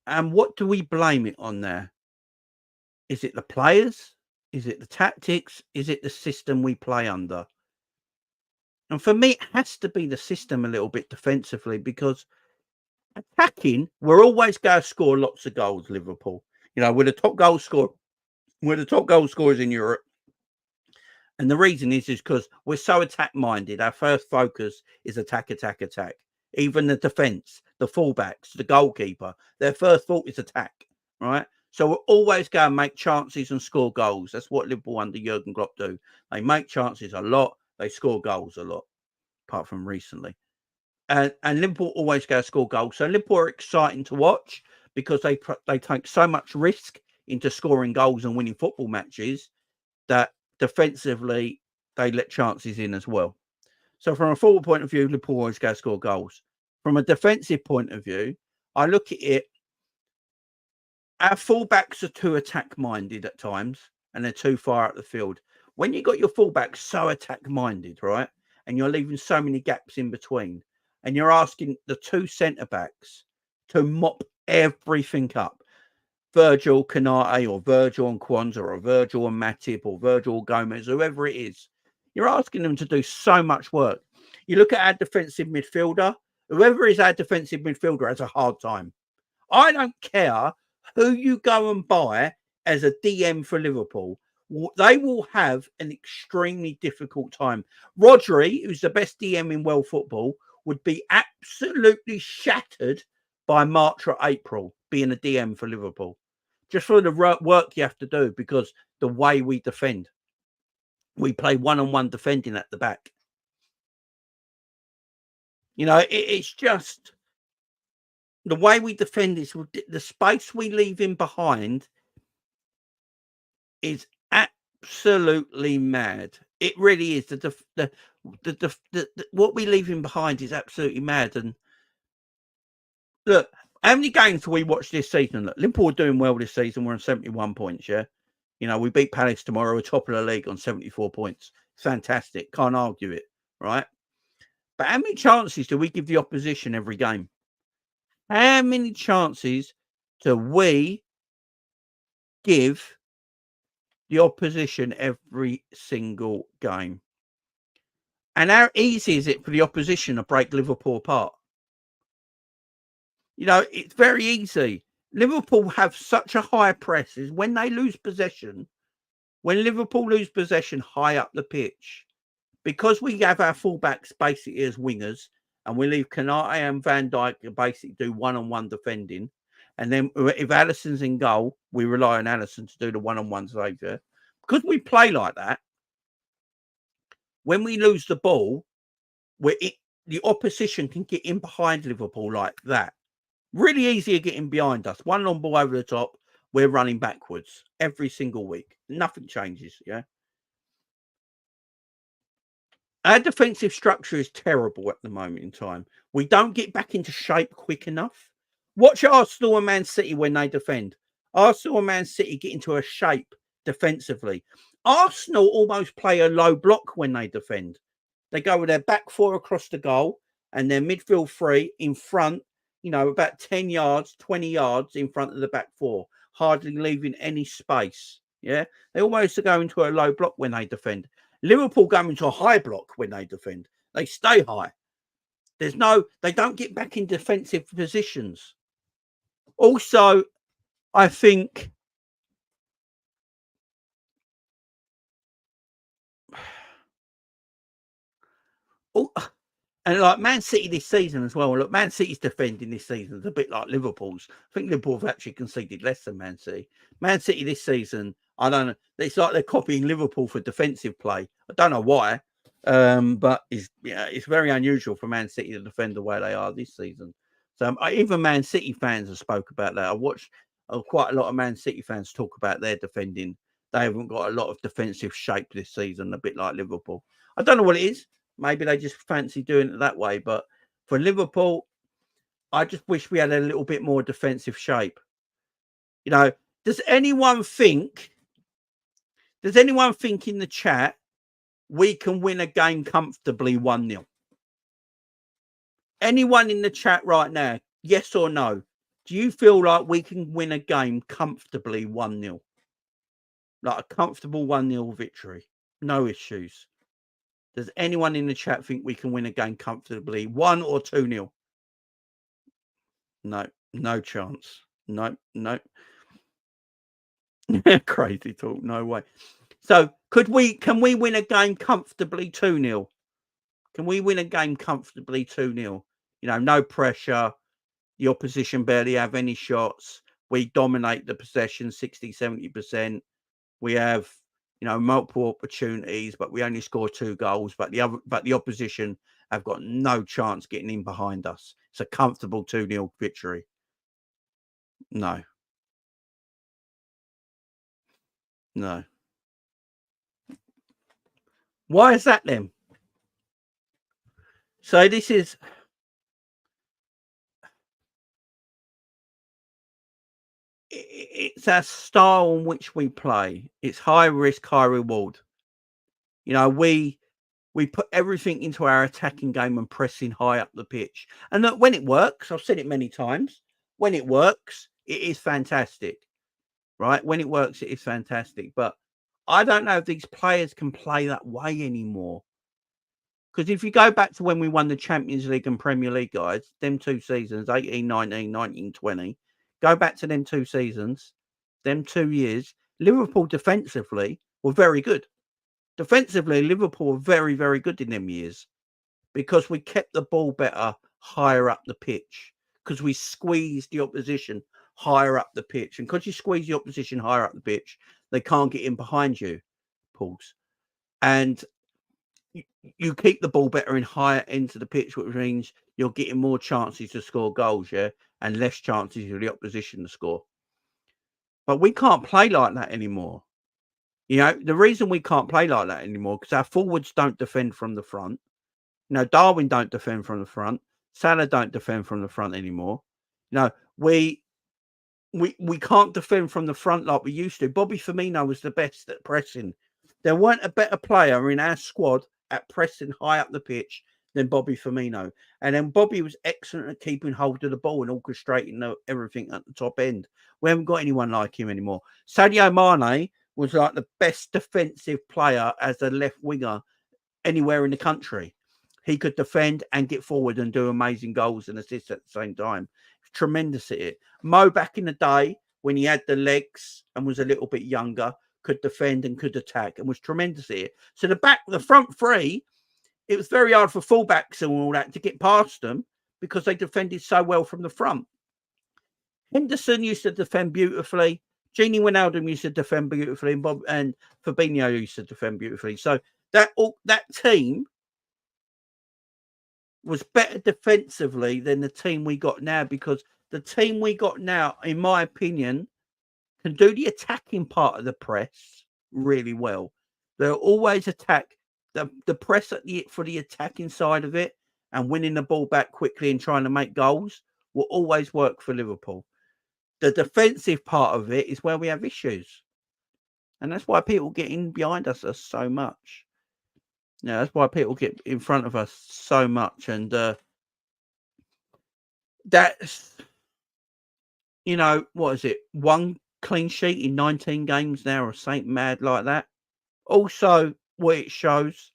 And what do we blame it on there? Is it the players? Is it the tactics? Is it the system we play under? And for me, it has to be the system a little bit defensively, because attacking, we're always going to score lots of goals, Liverpool. You know, we're the top goal scorer. We're the top goal scorers in Europe. And the reason is because we're so attack-minded. Our first focus is attack, attack, attack. Even the defence, the fullbacks, the goalkeeper, their first thought is attack, right? So we're always going to make chances and score goals. That's what Liverpool under Jurgen Klopp do. They make chances a lot. They score goals a lot, apart from recently. And Liverpool always go to score goals. So Liverpool are exciting to watch because they take so much risk into scoring goals and winning football matches that defensively they let chances in as well. So from a forward point of view, Liverpool always go to score goals. From a defensive point of view, I look at it. Our fullbacks are too attack-minded at times, and they're too far up the field. When you got your fullbacks so attack-minded, right, and you're leaving so many gaps in between, and you're asking the two centre-backs to mop everything up, Virgil Canate or Virgil and Kwanzaa or Virgil and Matip or Virgil Gomez, whoever it is, you're asking them to do so much work. You look at our defensive midfielder, whoever is our defensive midfielder has a hard time. I don't care who you go and buy as a DM for Liverpool. They will have an extremely difficult time. Rodri, who's the best DM in world football, would be absolutely shattered by March or April being a DM for Liverpool. Just for the work you have to do, because the way we defend. We play one-on-one defending at the back. You know, it's just The way we defend is the space we leave in behind is absolutely mad. It really is. What we leave in behind is absolutely mad. And look, how many games have we watched this season? Look, Liverpool are doing well this season. We're on 71 points, yeah? We beat Palace tomorrow. We're top of the league on 74 points. Fantastic. Can't argue it, right? But how many chances do we give the opposition every game? How many chances do we give the opposition every single game? And how easy is it for the opposition to break Liverpool apart? It's very easy. Liverpool have such a high press is when they lose possession, when Liverpool lose possession high up the pitch, because we have our fullbacks basically as wingers, and we leave Kanate and Van Dijk to basically do one-on-one defending. And then if Alisson's in goal, we rely on Alisson to do the one-on-one save. Yeah? Because we play like that, when we lose the ball, the opposition can get in behind Liverpool like that. Really easy at getting behind us. One long ball over the top, we're running backwards every single week. Nothing changes, yeah? Our defensive structure is terrible at the moment in time. We don't get back into shape quick enough. Watch Arsenal and Man City when they defend. Arsenal and Man City get into a shape defensively. Arsenal almost play a low block when they defend. They go with their back four across the goal and their midfield three in front, about 10 yards, 20 yards in front of the back four, hardly leaving any space. Yeah. They almost go into a low block when they defend. Liverpool go into a high block when they defend. They stay high. They don't get back in defensive positions. Also, I think and like Man City this season as well. Look, Man City's defending this season is a bit like Liverpool's. I think Liverpool have actually conceded less than Man City. Man City this season, I don't know. It's like they're copying Liverpool for defensive play. I don't know why, but it's very unusual for Man City to defend the way they are this season. So even Man City fans have spoke about that. I watched quite a lot of Man City fans talk about their defending. They haven't got a lot of defensive shape this season, a bit like Liverpool. I don't know what it is. Maybe they just fancy doing it that way. But for Liverpool, I just wish we had a little bit more defensive shape. Does anyone think in the chat we can win a game comfortably 1-0? Anyone in the chat right now, yes or no? Do you feel like we can win a game comfortably 1-0? Like a comfortable 1-0 victory? No issues. Does anyone in the chat think we can win a game comfortably 1 or 2-0? No chance. No. Crazy talk. No way. So can we win a game comfortably 2-0? Can we win a game comfortably 2-0? No pressure. The opposition barely have any shots. We dominate the possession 60, 70%. We have multiple opportunities, but we only score 2 goals. But the opposition have got no chance getting in behind us. It's a comfortable 2-0 victory. No. Why is that then? So it's our style in which we play. It's high risk, high reward. We put everything into our attacking game and pressing high up the pitch. And look, when it works, I've said it many times, when it works, it is fantastic, right? When it works, it is fantastic. But I don't know if these players can play that way anymore. Because if you go back to when we won the Champions League and Premier League, guys, them 2 seasons, 18, 19, 19, 20, go back to them 2 seasons, them 2 years, Liverpool defensively were very good. Defensively, Liverpool were very, very good in them years because we kept the ball better higher up the pitch, because we squeezed the opposition higher up the pitch. And because you squeeze the opposition higher up the pitch, they can't get in behind you, Pauls. And you keep the ball better and higher into the pitch, which means you're getting more chances to score goals, yeah? and less chances of the opposition to score. But we can't play like that anymore. You know, the reason we can't play like that anymore because our forwards don't defend from the front. You know, Darwin don't defend from the front. Salah don't defend from the front anymore. You know, we can't defend from the front like we used to. Bobby Firmino was the best at pressing. There weren't a better player in our squad at pressing high up the pitch than Bobby Firmino. And then Bobby was excellent at keeping hold of the ball and orchestrating everything at the top end. We haven't got anyone like him anymore. Sadio Mane was like the best defensive player as a left winger anywhere in the country. He could defend and get forward and do amazing goals and assists at the same time. Tremendous at it. Mo, back in the day, when he had the legs and was a little bit younger, could defend and could attack and was tremendous at it. So the front three, it was very hard for fullbacks and all that to get past them because they defended so well from the front. Henderson used to defend beautifully. Gini Wijnaldum used to defend beautifully, and Fabinho used to defend beautifully. So that team was better defensively than the team we got now, because the team we got now, in my opinion, can do the attacking part of the press really well. They'll always attack the press for the attacking side of it, and winning the ball back quickly and trying to make goals will always work for Liverpool. The defensive part of it is where we have issues. And that's why people get in behind us so much. Yeah, that's why people get in front of us so much. And that's, you know, what is it? 1 clean sheet in 19 games now or something mad like that. Also, what it shows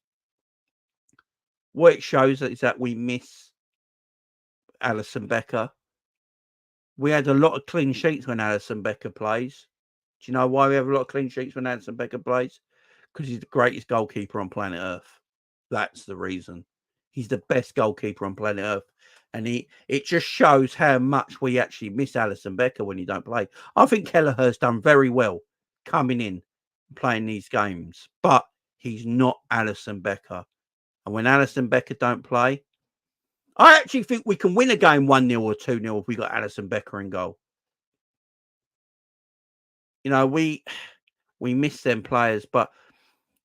is that we miss Alisson Becker. We had a lot of clean sheets when Alisson Becker plays. Do you know why we have a lot of clean sheets when Alisson Becker plays? Because he's the greatest goalkeeper on planet Earth. That's the reason. He's the best goalkeeper on planet Earth. And it just shows how much we actually miss Alisson Becker when he don't play. I think Kelleher's done very well coming in and playing these games. But he's not Alisson Becker. And when Alisson Becker don't play, I actually think we can win a game 1-0 or 2-0 if we got Alisson Becker in goal. You know, we miss them players, but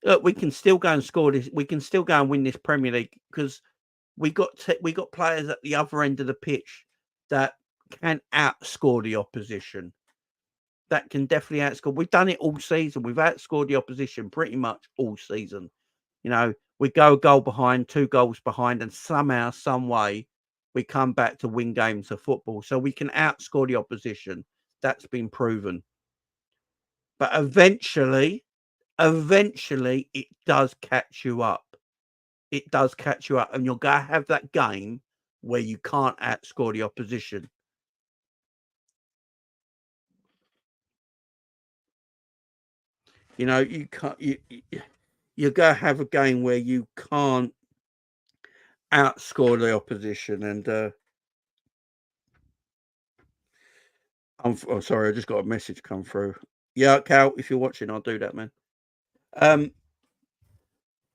look, we can still go and score this. We can still go and win this Premier League because we got players at the other end of the pitch that can outscore the opposition. That can definitely outscore. We've done it all season. We've outscored the opposition pretty much all season. You know, we go a goal behind, 2 goals behind, and somehow, some way, we come back to win games of football. So we can outscore the opposition. That's been proven. But eventually, it does catch you up. It does catch you up, and you're going to have that game where you can't outscore the opposition. You know, you can't. You're going to have a game where you can't outscore the opposition. And I'm sorry, I just got a message come through. Yeah, Cal, if you're watching, I'll do that, man.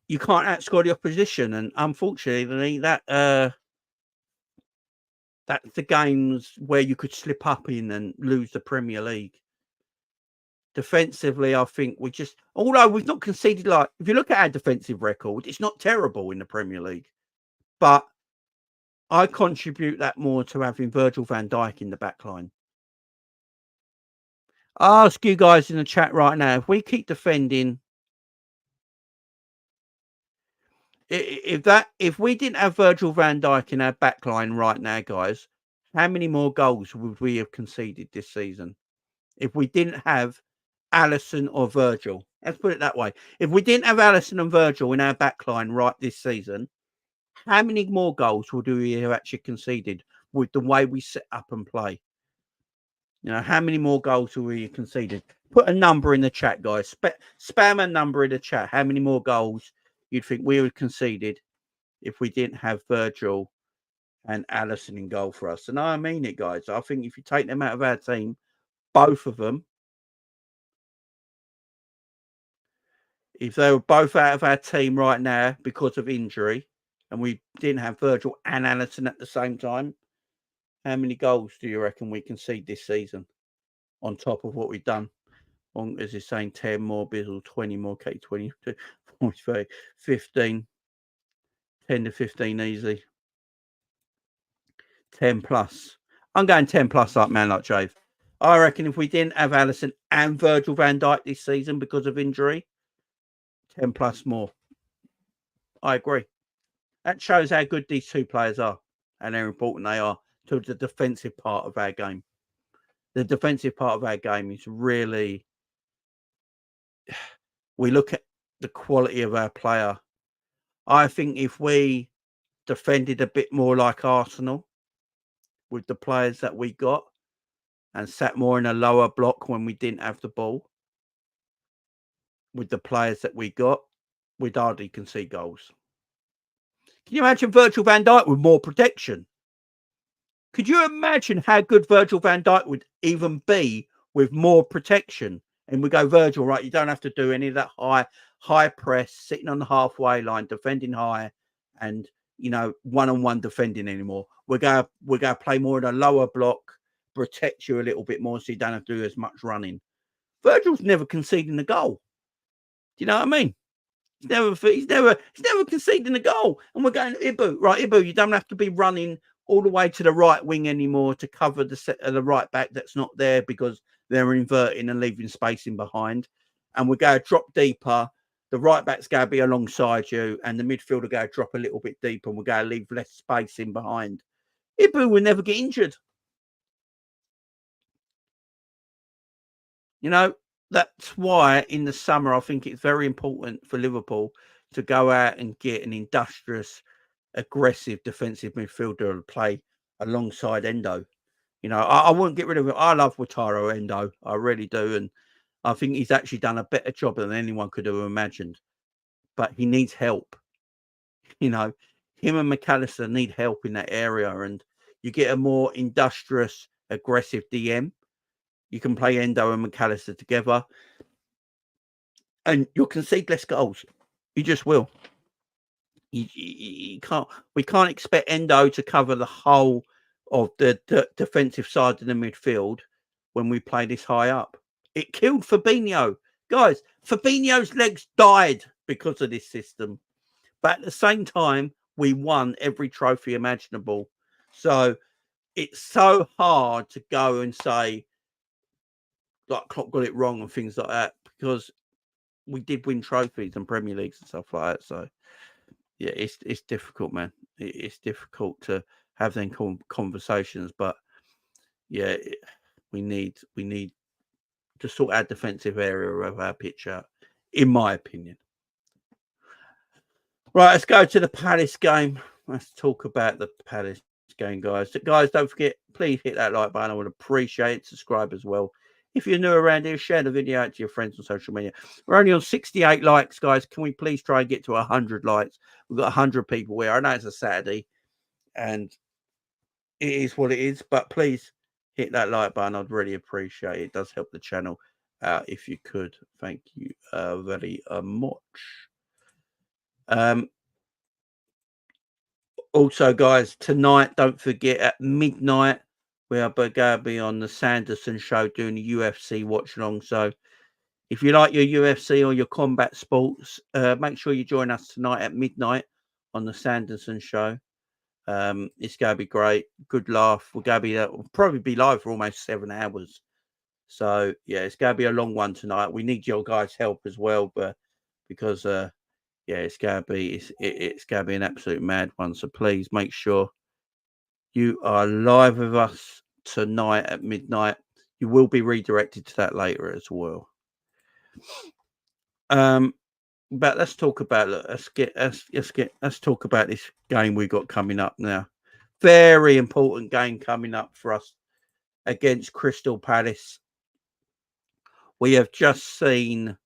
You can't outscore the opposition, and unfortunately, that's the games where you could slip up in and lose the Premier League. Defensively, I think although we've not conceded, like, if you look at our defensive record, it's not terrible in the Premier League. But I contribute that more to having Virgil van Dijk in the back line. I'll ask you guys in the chat right now, if we keep defending, if we didn't have Virgil van Dijk in our back line right now, guys, how many more goals would we have conceded this season? If we didn't have Alisson or Virgil. Let's put it that way. If we didn't have Alisson and Virgil in our backline right this season, how many more goals would we have actually conceded with the way we set up and play? You know, how many more goals would we have conceded? Put a number in the chat, guys. Spam a number in the chat. How many more goals you'd think we would have conceded if we didn't have Virgil and Alisson in goal for us? And I mean it, guys. I think if you take them out of our team, both of them, if they were both out of our team right now because of injury, and we didn't have Virgil and Alisson at the same time, How many goals do you reckon we concede this season on top of what we've done? As is saying, 10 more, Bizzle, 20 more, K, 20, 15, 10 to 15 easy. 10 plus. I'm going 10 plus like man like Jave. I reckon if we didn't have Alisson and Virgil van Dijk this season because of injury, 10 plus more. I agree. That shows how good these two players are and how important they are to the defensive part of our game. The defensive part of our game is really... We look at the quality of our player. I think if we defended a bit more like Arsenal with the players that we got and sat more in a lower block when we didn't have the ball with the players that we got, we'd hardly concede goals. Can you imagine Virgil van Dijk with more protection? Could you imagine how good Virgil van Dijk would even be with more protection? And we go, Virgil, right, you don't have to do any of that high press, sitting on the halfway line, defending high and, you know, one-on-one defending anymore. We're going to play more in a lower block, protect you a little bit more so you don't have to do as much running. Virgil's never conceding a goal. Do you know what I mean? He's never conceding a goal. And we're going, Ibu, right, Ibu, you don't have to be running all the way to the right wing anymore to cover the right back that's not there because they're inverting and leaving space in behind. And we're going to drop deeper. The right back's going to be alongside you and the midfielder going to drop a little bit deeper and we're going to leave less space in behind. Ibu will never get injured. You know, that's why in the summer, I think it's very important for Liverpool to go out and get an industrious, aggressive defensive midfielder to play alongside Endo. You know, I wouldn't get rid of him. I love Wataru Endo. I really do. And I think he's actually done a better job than anyone could have imagined. But he needs help. You know, him and McAllister need help in that area. And you get a more industrious, aggressive DM. You can play Endo and McAllister together. And you'll concede less goals. You just will. You can't. We can't expect Endo to cover the whole of the defensive side of the midfield when we play this high up. It killed Fabinho. Guys, Fabinho's legs died because of this system. But at the same time, we won every trophy imaginable. So it's so hard to go and say, like, Klopp got it wrong and things like that, because we did win trophies and Premier Leagues and stuff like that. So, yeah, it's difficult, man. It's difficult to have them conversations, but yeah, we need to sort our defensive area of our pitch out, in my opinion. Right, let's go to the Palace game. Let's talk about the Palace game, guys. So, guys, don't forget, please hit that like button. I would appreciate it. Subscribe as well. If you're new around here, share the video out to your friends on social media. We're only on 68 likes, guys. Can we please try and get to 100 likes? We've got 100 people here. I know it's a Saturday, and it is what it is, but please hit that like button. I'd really appreciate it. It does help the channel out if you could. Thank you very much. Also, guys, tonight, don't forget, at midnight, we are going to be on the Sanderson show doing the UFC watch along. So if you like your UFC or your combat sports, make sure you join us tonight at midnight on the Sanderson show. It's going to be great. Good laugh. We're going to be we'll probably be live for almost 7 hours. So yeah, it's going to be a long one tonight. We need your guys' help as well, but because yeah, it's going to be it's going to be an absolute mad one. So please make sure you are live with us tonight at midnight. You will be redirected to that later as well. But let's talk about let's talk about this game we got coming up now. Very important game coming up for us against Crystal Palace. We have just seen,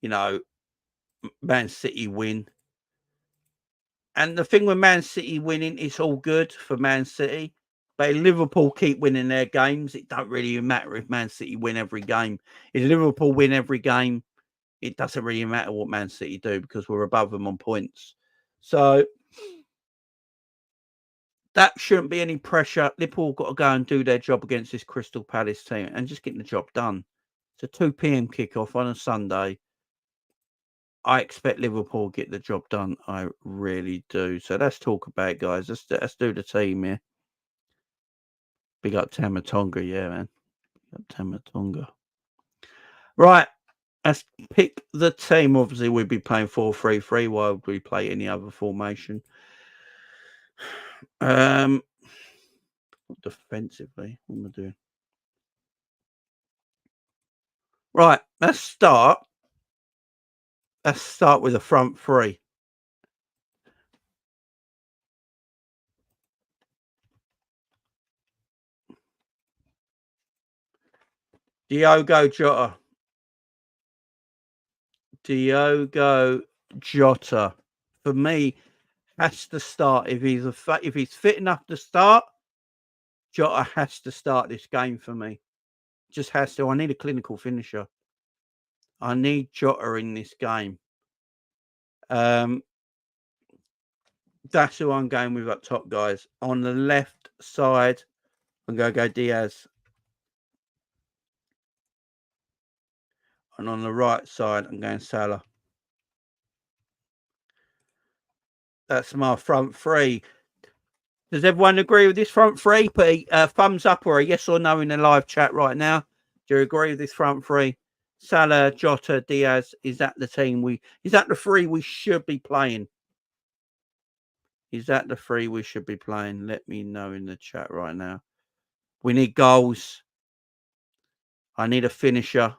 you know, Man City win. And the thing with Man City winning, it's all good for Man City. But if Liverpool keep winning their games, it don't really matter if Man City win every game. If Liverpool win every game, it doesn't really matter what Man City do because we're above them on points. So that shouldn't be any pressure. Liverpool got to go and do their job against this Crystal Palace team and just getting the job done. It's a 2 p.m. kickoff on a Sunday. I expect Liverpool to get the job done. I really do. So let's talk about it, guys. Let's do the team here. Big up Tamatonga, yeah, man. Big up Tamatonga. Right. Let's pick the team. Obviously, we'd be playing 4-3-3. Why would we play any other formation? Defensively, what am I doing? Right, let's start. Let's start with the front three. Diogo Jota. Diogo Jota, for me, has to start. If he's fit enough to start, Jota has to start this game for me. Just has to. I need a clinical finisher. I need Jota in this game. That's who I'm going with up top, guys. On the left side, I'm going to go Diaz. And on the right side, I'm going Salah. That's my front three. Does everyone agree with this front three? Put a thumbs up or a yes or no in the live chat right now. Do you agree with this front three? Salah, Jota, Diaz. Is that the team is that the three we should be playing? Is that the three we should be playing? Let me know in the chat right now. We need goals. I need a finisher.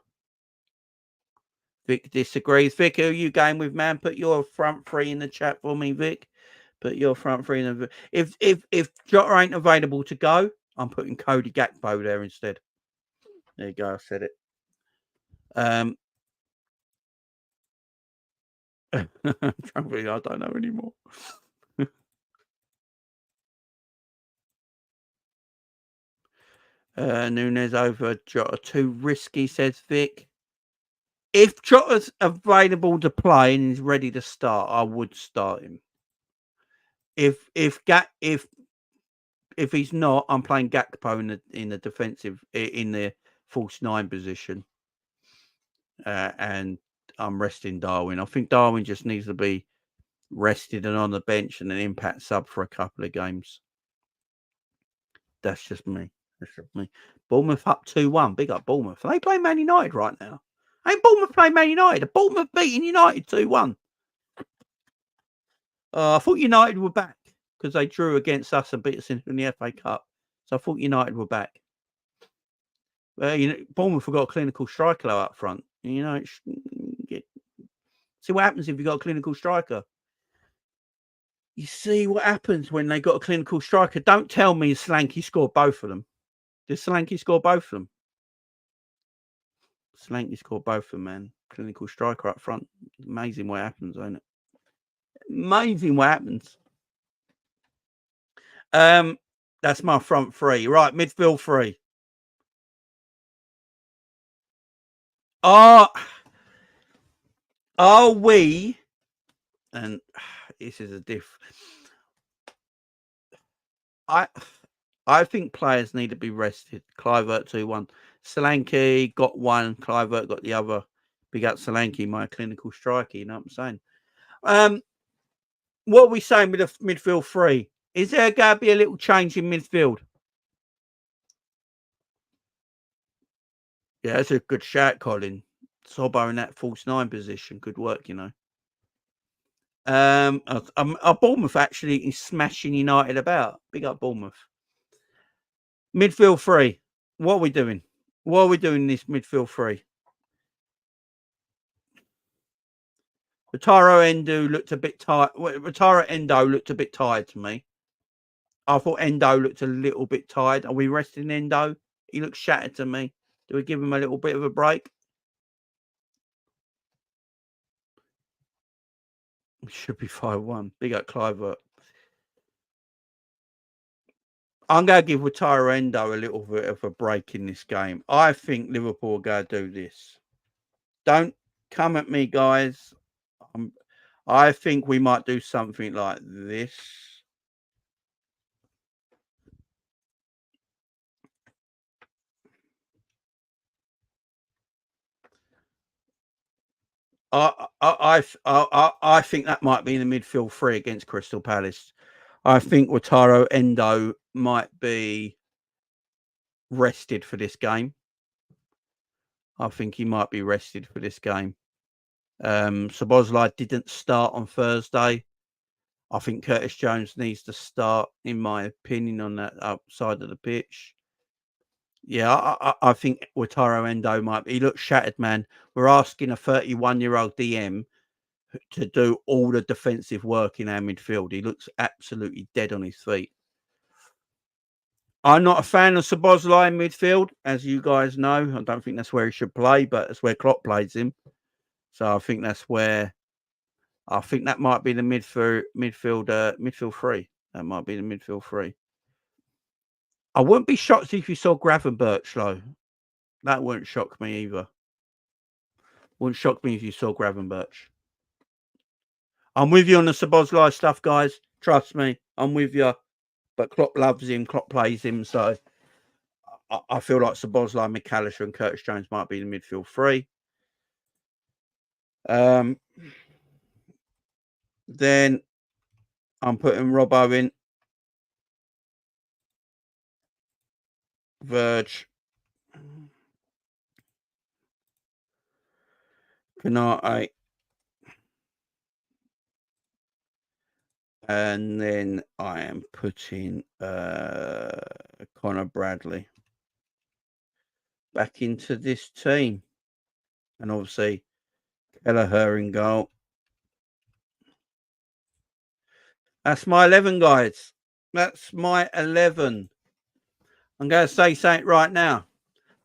Vic disagrees. Vic, who are you going with, man? Put your front three in the chat for me, Vic. Put your front three in the... If Jota ain't available to go, I'm putting Cody Gakpo there instead. There you go, I said it. I don't know anymore. Nunez over Jota, too risky, says Vic. If Jota's available to play and he's ready to start, I would start him. If he's not, I'm playing Gakpo in the defensive, in the false 9 position, and I'm resting Darwin. I think Darwin just needs to be rested and on the bench and an impact sub for a couple of games. That's just me. Bournemouth up 2-1. Big up Bournemouth. They play Man United right now. Ain't Bournemouth playing Man United? Bournemouth beating United 2-1. I thought United were back because they drew against us and beat us in the FA Cup. So I thought United were back. Bournemouth have got a clinical striker up front. See what happens if you've got a clinical striker. You see what happens when they got a clinical striker. Don't tell me Slanky scored both of them. Did Slanky score both of them? Slanky scored both of them, man. Clinical striker up front. Amazing what happens, isn't it? Amazing what happens. That's my front three. Right, midfield three. Are we? And this is a diff. I think players need to be rested. Clivert 2-1. Solanke got one. Clivert got the other. Big up Solanke, my clinical striker. You know what I'm saying? What are we saying with the midfield three? Is there going to be a little change in midfield? Yeah, that's a good shout, Colin. Sobo in that false 9 position. Good work, Bournemouth actually is smashing United about. Big up Bournemouth. Midfield three. What are we doing? What are we doing in this midfield three? Wataru Endo looked a bit tired. Wataru Endo looked a bit tired to me. I thought Endo looked a little bit tired. Are we resting Endo? He looks shattered to me. Do we give him a little bit of a break? It should be 5-1. Big up Clivert. I'm going to give Wataru Endo a little bit of a break in this game. I think Liverpool are going to do this. Don't come at me, guys. I think we might do something like this. I think that might be in the midfield three against Crystal Palace. I think Wataru Endo might be rested for this game. I think he might be rested for this game. Szoboszlai didn't start on Thursday. I think Curtis Jones needs to start, in my opinion, on that outside of the pitch. Yeah, I think Wataru Endo might be. He looks shattered, man. We're asking a 31-year-old DM to do all the defensive work in our midfield. He looks absolutely dead on his feet. I'm not a fan of Szoboszlai in midfield, as you guys know. I don't think that's where he should play, but that's where Klopp plays him. So I think that's where I think that might be the midfield three. That might be the midfield three. I wouldn't be shocked if you saw Gravenberch though. That wouldn't shock me either. Wouldn't shock me if you saw Gravenberch. I'm with you on the Szoboszlai stuff, guys. Trust me, I'm with you. But Klopp loves him. Klopp plays him. So I feel like Szoboszlai, McAllister and Curtis Jones might be the midfield three. Then I'm putting Robbo in. Verge. Canate. And then I am putting Connor Bradley back into this team. And obviously Kelleher in goal. That's my 11, guys. That's my 11. I'm going to say something right now.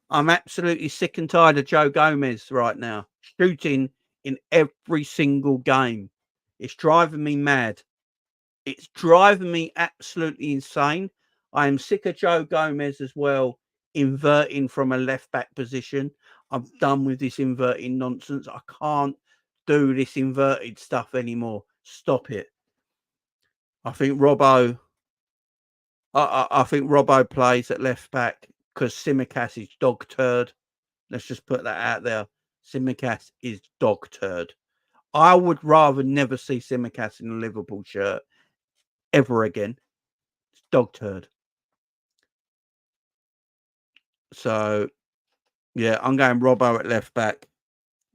I'm absolutely sick and tired of Joe Gomez right now. Shooting in every single game. It's driving me mad. It's driving me absolutely insane. I am sick of Joe Gomez as well, inverting from a left-back position. I'm done with this inverting nonsense. I can't do this inverted stuff anymore. Stop it. I think Robbo plays at left-back because Tsimikas is dog turd. Let's just put that out there. Tsimikas is dog turd. I would rather never see Tsimikas in a Liverpool shirt ever again. It's dog turd. So, yeah, I'm going Robbo at left back.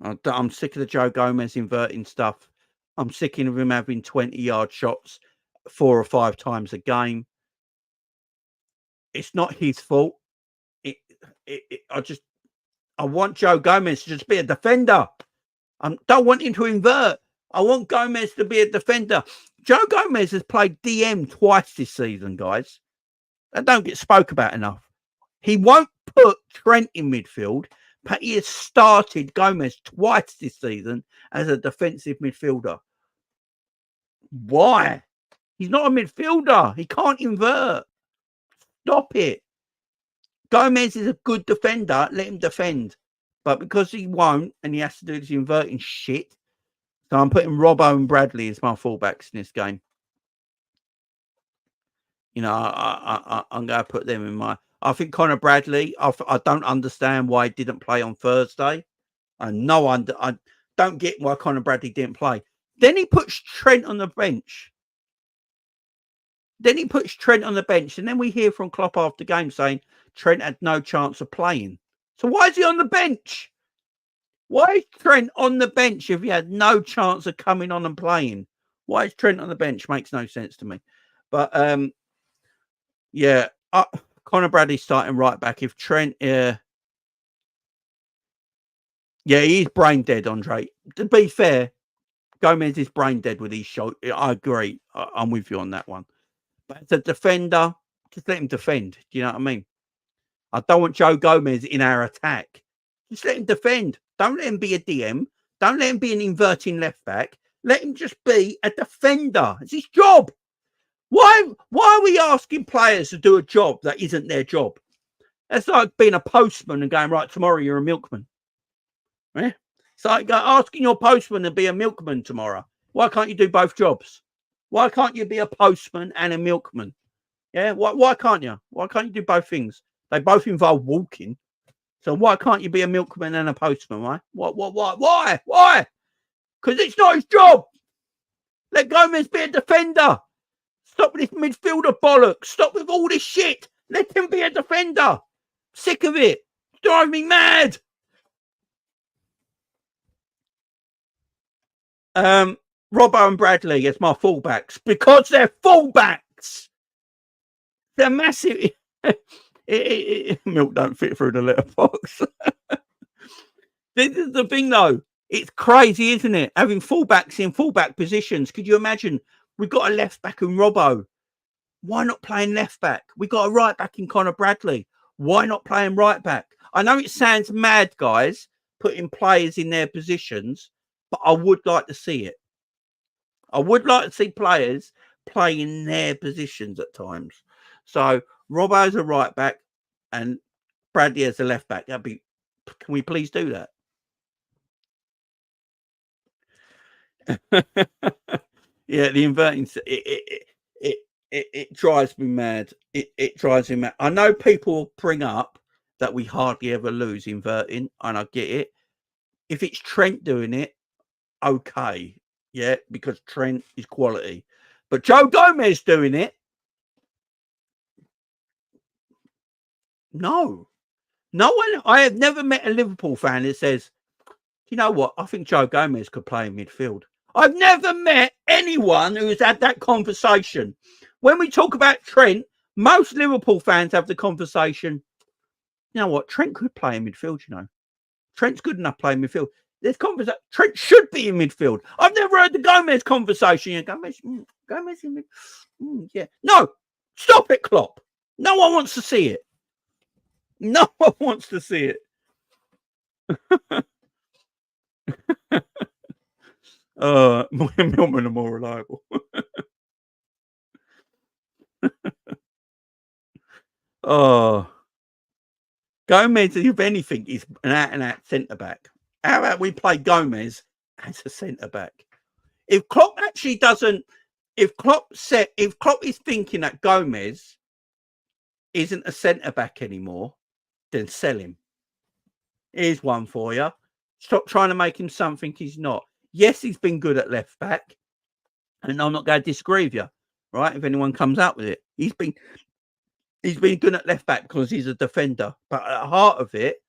I'm sick of the Joe Gomez inverting stuff. I'm sick of him having 20-yard shots 4 or 5 times a game. It's not his fault. I want Joe Gomez to just be a defender. I don't want him to invert. I want Gomez to be a defender. Joe Gomez has played DM twice this season, guys. That don't get spoke about enough. He won't put Trent in midfield, but he has started Gomez twice this season as a defensive midfielder. Why? He's not a midfielder. He can't invert. Stop it. Gomez is a good defender. Let him defend. But because he won't, and he has to do this inverting shit, so I'm putting Robbo and Bradley as my fullbacks in this game. You know, I'm going to put them in my... I think Connor Bradley, I don't understand why he didn't play on Thursday. I don't get why Connor Bradley didn't play. Then he puts Trent on the bench. And then we hear from Klopp after game saying Trent had no chance of playing. So why is he on the bench? Why is Trent on the bench if he had no chance of coming on and playing? Why is Trent on the bench? Makes no sense to me. But, yeah, Connor Bradley starting right back. If Trent, yeah, he's brain dead, Andre. To be fair, Gomez is brain dead with his shot. I agree. I'm with you on that one. But as a defender, just let him defend. Do you know what I mean? I don't want Joe Gomez in our attack. Just let him defend. Don't let him be a DM. Don't let him be an inverting left back. Let him just be a defender. It's his job. Why are we asking players to do a job that isn't their job? That's like being a postman and going, right, tomorrow you're a milkman. Yeah? It's like asking your postman to be a milkman tomorrow. Why can't you do both jobs? Why can't you be a postman and a milkman? Yeah, why can't you? Why can't you do both things? They both involve walking. So why can't you be a milkman and a postman, right? Why? because it's not his job. Let Gomez be a defender. Stop with this midfielder bollocks. Stop with all this shit. Let him be a defender. Sick of it. Drive me mad. Robbo and Bradley as my fullbacks because they're fullbacks. They're massive. Milk don't fit through the letterbox. This is the thing, though. It's crazy, isn't it? Having fullbacks in fullback positions. Could you imagine? We've got a left back in Robbo. Why not playing left back? We got a right back in Connor Bradley. Why not playing right back? I know it sounds mad, guys, putting players in their positions, but I would like to see it. I would like to see players play in their positions at times. So Robbo as a right back and Bradley as a left back. That'd be. Can we please do that? Yeah, the inverting. It drives me mad. It drives me mad. I know people bring up that we hardly ever lose inverting, and I get it. If it's Trent doing it, okay. Yeah, because Trent is quality. But Joe Gomez doing it, no. No one, I have never met a Liverpool fan that says, you know what, I think Joe Gomez could play in midfield. I've never met anyone who's had that conversation. When we talk about Trent, most Liverpool fans have the conversation, you know what, Trent could play in midfield, you know. Trent's good enough playing midfield. This conversation, Trent should be in midfield. I've never heard the Gomez conversation. Yeah, Gomez in midfield. Yeah. No, stop it, Klopp. No one wants to see it. No one wants to see it. Milman are more reliable. Gomez, if anything, is an out-and-out centre-back. How about we play Gomez as a centre-back? If Klopp actually doesn't, if Klopp is thinking that Gomez isn't a centre-back anymore, then sell him. Here's one for you. Stop trying to make him something he's not. Yes, he's been good at left back, and I'm not going to disagree with you, right? If anyone comes out with it, he's been good at left back because he's a defender. But at the heart of it,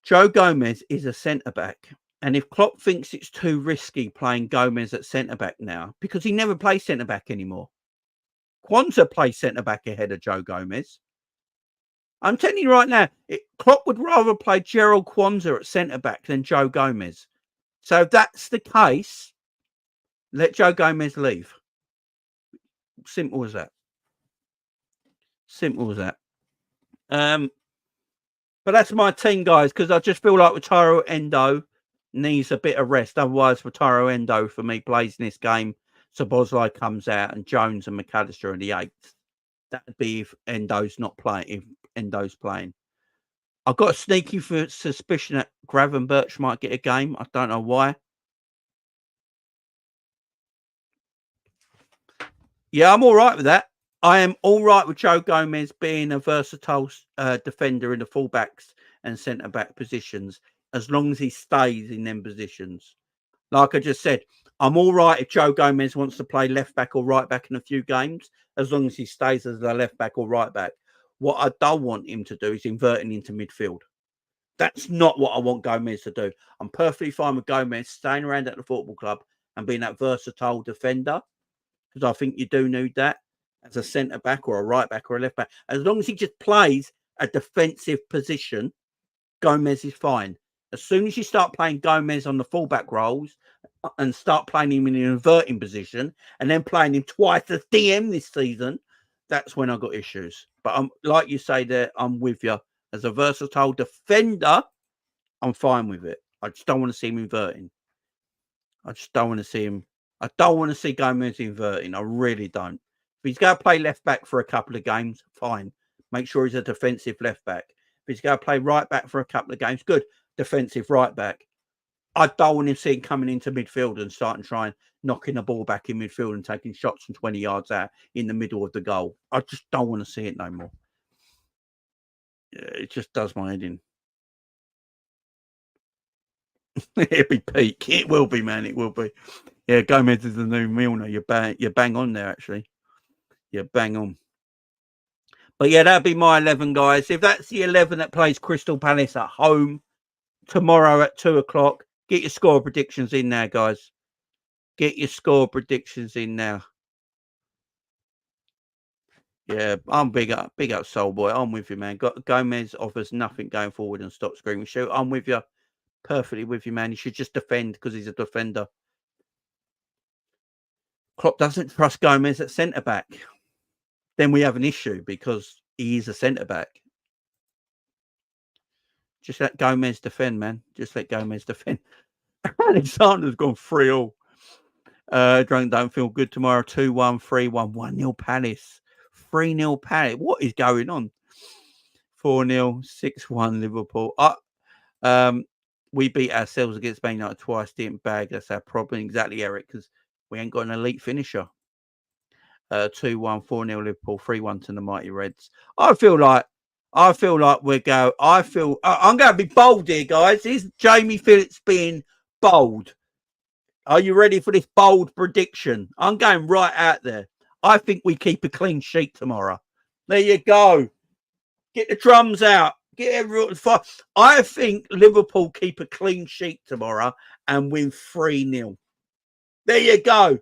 Joe Gomez is a centre back, and if Klopp thinks it's too risky playing Gomez at centre back now, because he never plays centre back anymore, Kwanzaa plays centre back ahead of Joe Gomez. I'm telling you right now, Klopp would rather play Gerald Kwanzaa at centre back than Joe Gomez. So if that's the case, let Joe Gomez leave. Simple as that. Simple as that. But that's my team, guys, because I just feel like Wataru Endo needs a bit of rest. Otherwise, Wataru Endo, for me, plays in this game. Szoboszlai comes out and Jones and McAllister are the 8th. That'd be if Endo's not playing, if Endo's playing. I've got a sneaky suspicion that Gravenberch might get a game. I don't know why. Yeah, I'm all right with that. I am all right with Joe Gomez being a versatile defender in the fullbacks and centre-back positions, as long as he stays in them positions. Like I just said, I'm all right if Joe Gomez wants to play left-back or right-back in a few games, as long as he stays as a left-back or right-back. What I don't want him to do is inverting into midfield. That's not what I want Gomez to do. I'm perfectly fine with Gomez staying around at the football club and being that versatile defender, because I think you do need that as a centre-back or a right-back or a left-back. As long as he just plays a defensive position, Gomez is fine. As soon as you start playing Gomez on the fullback roles and start playing him in an inverting position and then playing him twice as DM this season, that's when I got issues. But I'm like you say there, I'm with you. As a versatile defender, I'm fine with it. I just don't want to see him inverting. I just don't want to see him. I don't want to see Gomez inverting. I really don't. If he's going to play left back for a couple of games, fine. Make sure he's a defensive left back. If he's going to play right back for a couple of games, good. Defensive right back. I don't want him seeing coming into midfield and starting trying knocking the ball back in midfield and taking shots from 20 yards out in the middle of the goal. I just don't want to see it no more. It just does my head in. It'll be peak. It will be, man. It will be. Yeah, Gomez is the new Milner. You're bang on there, actually. You're bang on. But yeah, that'd be my 11, guys. If that's the 11 that plays Crystal Palace at home tomorrow at 2 o'clock, get your score predictions in now, guys. Get your score predictions in now. Yeah, I'm big up Soul Boy. I'm with you, man. Gomez offers nothing going forward and stop screaming shoot. I'm with you. Perfectly with you, man. He should just defend because he's a defender. Klopp doesn't trust Gomez at centre back. Then we have an issue because he is a centre back. Just let Gomez defend, man. Just let Gomez defend. Alexander's gone 3-all. Drunk don't feel good tomorrow. 2-1, 3-1, 1-0 Palace. 3-0 Palace. What is going on? 4-0, 6-1 Liverpool. We beat ourselves against Man United twice, didn't bag. That's our problem. Exactly, Eric, because we ain't got an elite finisher. 2-1, 4-0 Liverpool, 3-1 to the Mighty Reds. I feel like we go. I'm going to be bold here, guys. Is Jamie Phillips being bold? Are you ready for this bold prediction? I'm going right out there. I think we keep a clean sheet tomorrow. There you go. Get the drums out. Get everyone. I think Liverpool keep a clean sheet tomorrow and win 3-0. There you go.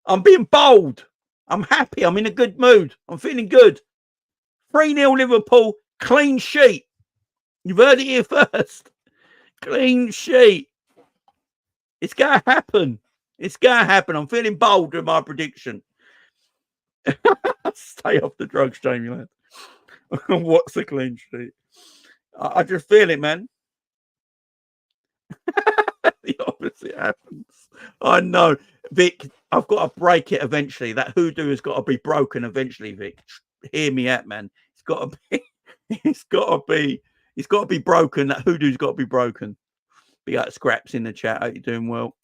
I'm being bold. I'm happy. I'm in a good mood. I'm feeling good. 3-0 Liverpool, clean sheet. You've heard it here first. Clean sheet. It's going to happen. It's going to happen. I'm feeling bold with my prediction. Stay off the drugs, Jamie, lad. What's the clean sheet? I just feel it, man. The opposite happens. I know. Vic, I've got to break it eventually. That hoodoo has got to be broken eventually, Vic. Hear me out, man. It's got to be broken. That hoodoo's got to be broken. Big up Scraps in the chat. Hope you're doing well.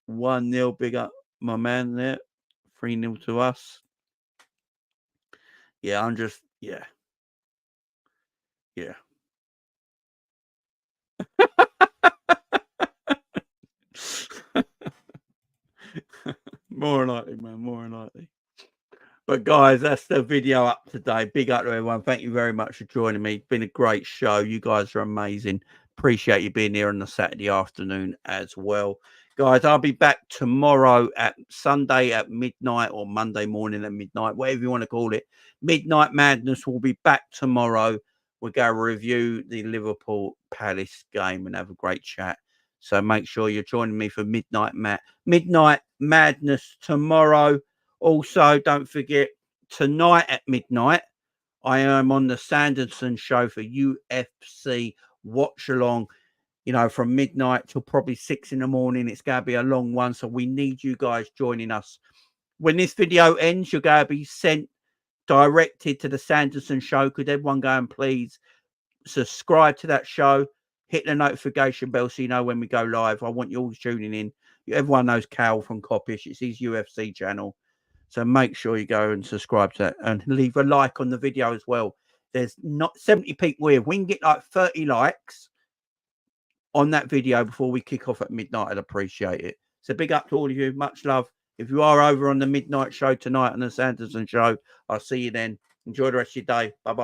1-0. Big up my man there. 3-0 to us. Yeah, I'm just, yeah. Yeah. More likely, man. More likely. But guys, that's the video up today. Big up to everyone. Thank you very much for joining me. It's been a great show. You guys are amazing. Appreciate you being here on the Saturday afternoon as well. Guys, I'll be back tomorrow at Sunday at midnight or Monday morning at midnight, whatever you want to call it. Midnight Madness will be back tomorrow. We'll go review the Liverpool Palace game and have a great chat. So make sure you're joining me for Midnight Madness tomorrow. Also, don't forget, tonight at midnight, I am on the Sanderson show for UFC watch along, from midnight till probably 6 in the morning. It's going to be a long one, so we need you guys joining us. When this video ends, you're going to be directed to the Sanderson show. Could everyone go and please subscribe to that show? Hit the notification bell so you know when we go live. I want you all tuning in. Everyone knows Cal from Coppish. It's his UFC channel. So make sure you go and subscribe to that and leave a like on the video as well. There's not 70 people here. If we can get like 30 likes on that video before we kick off at midnight, I'd appreciate it. So big up to all of you. Much love. If you are over on the midnight show tonight on the Sanderson show, I'll see you then. Enjoy the rest of your day. Bye-bye.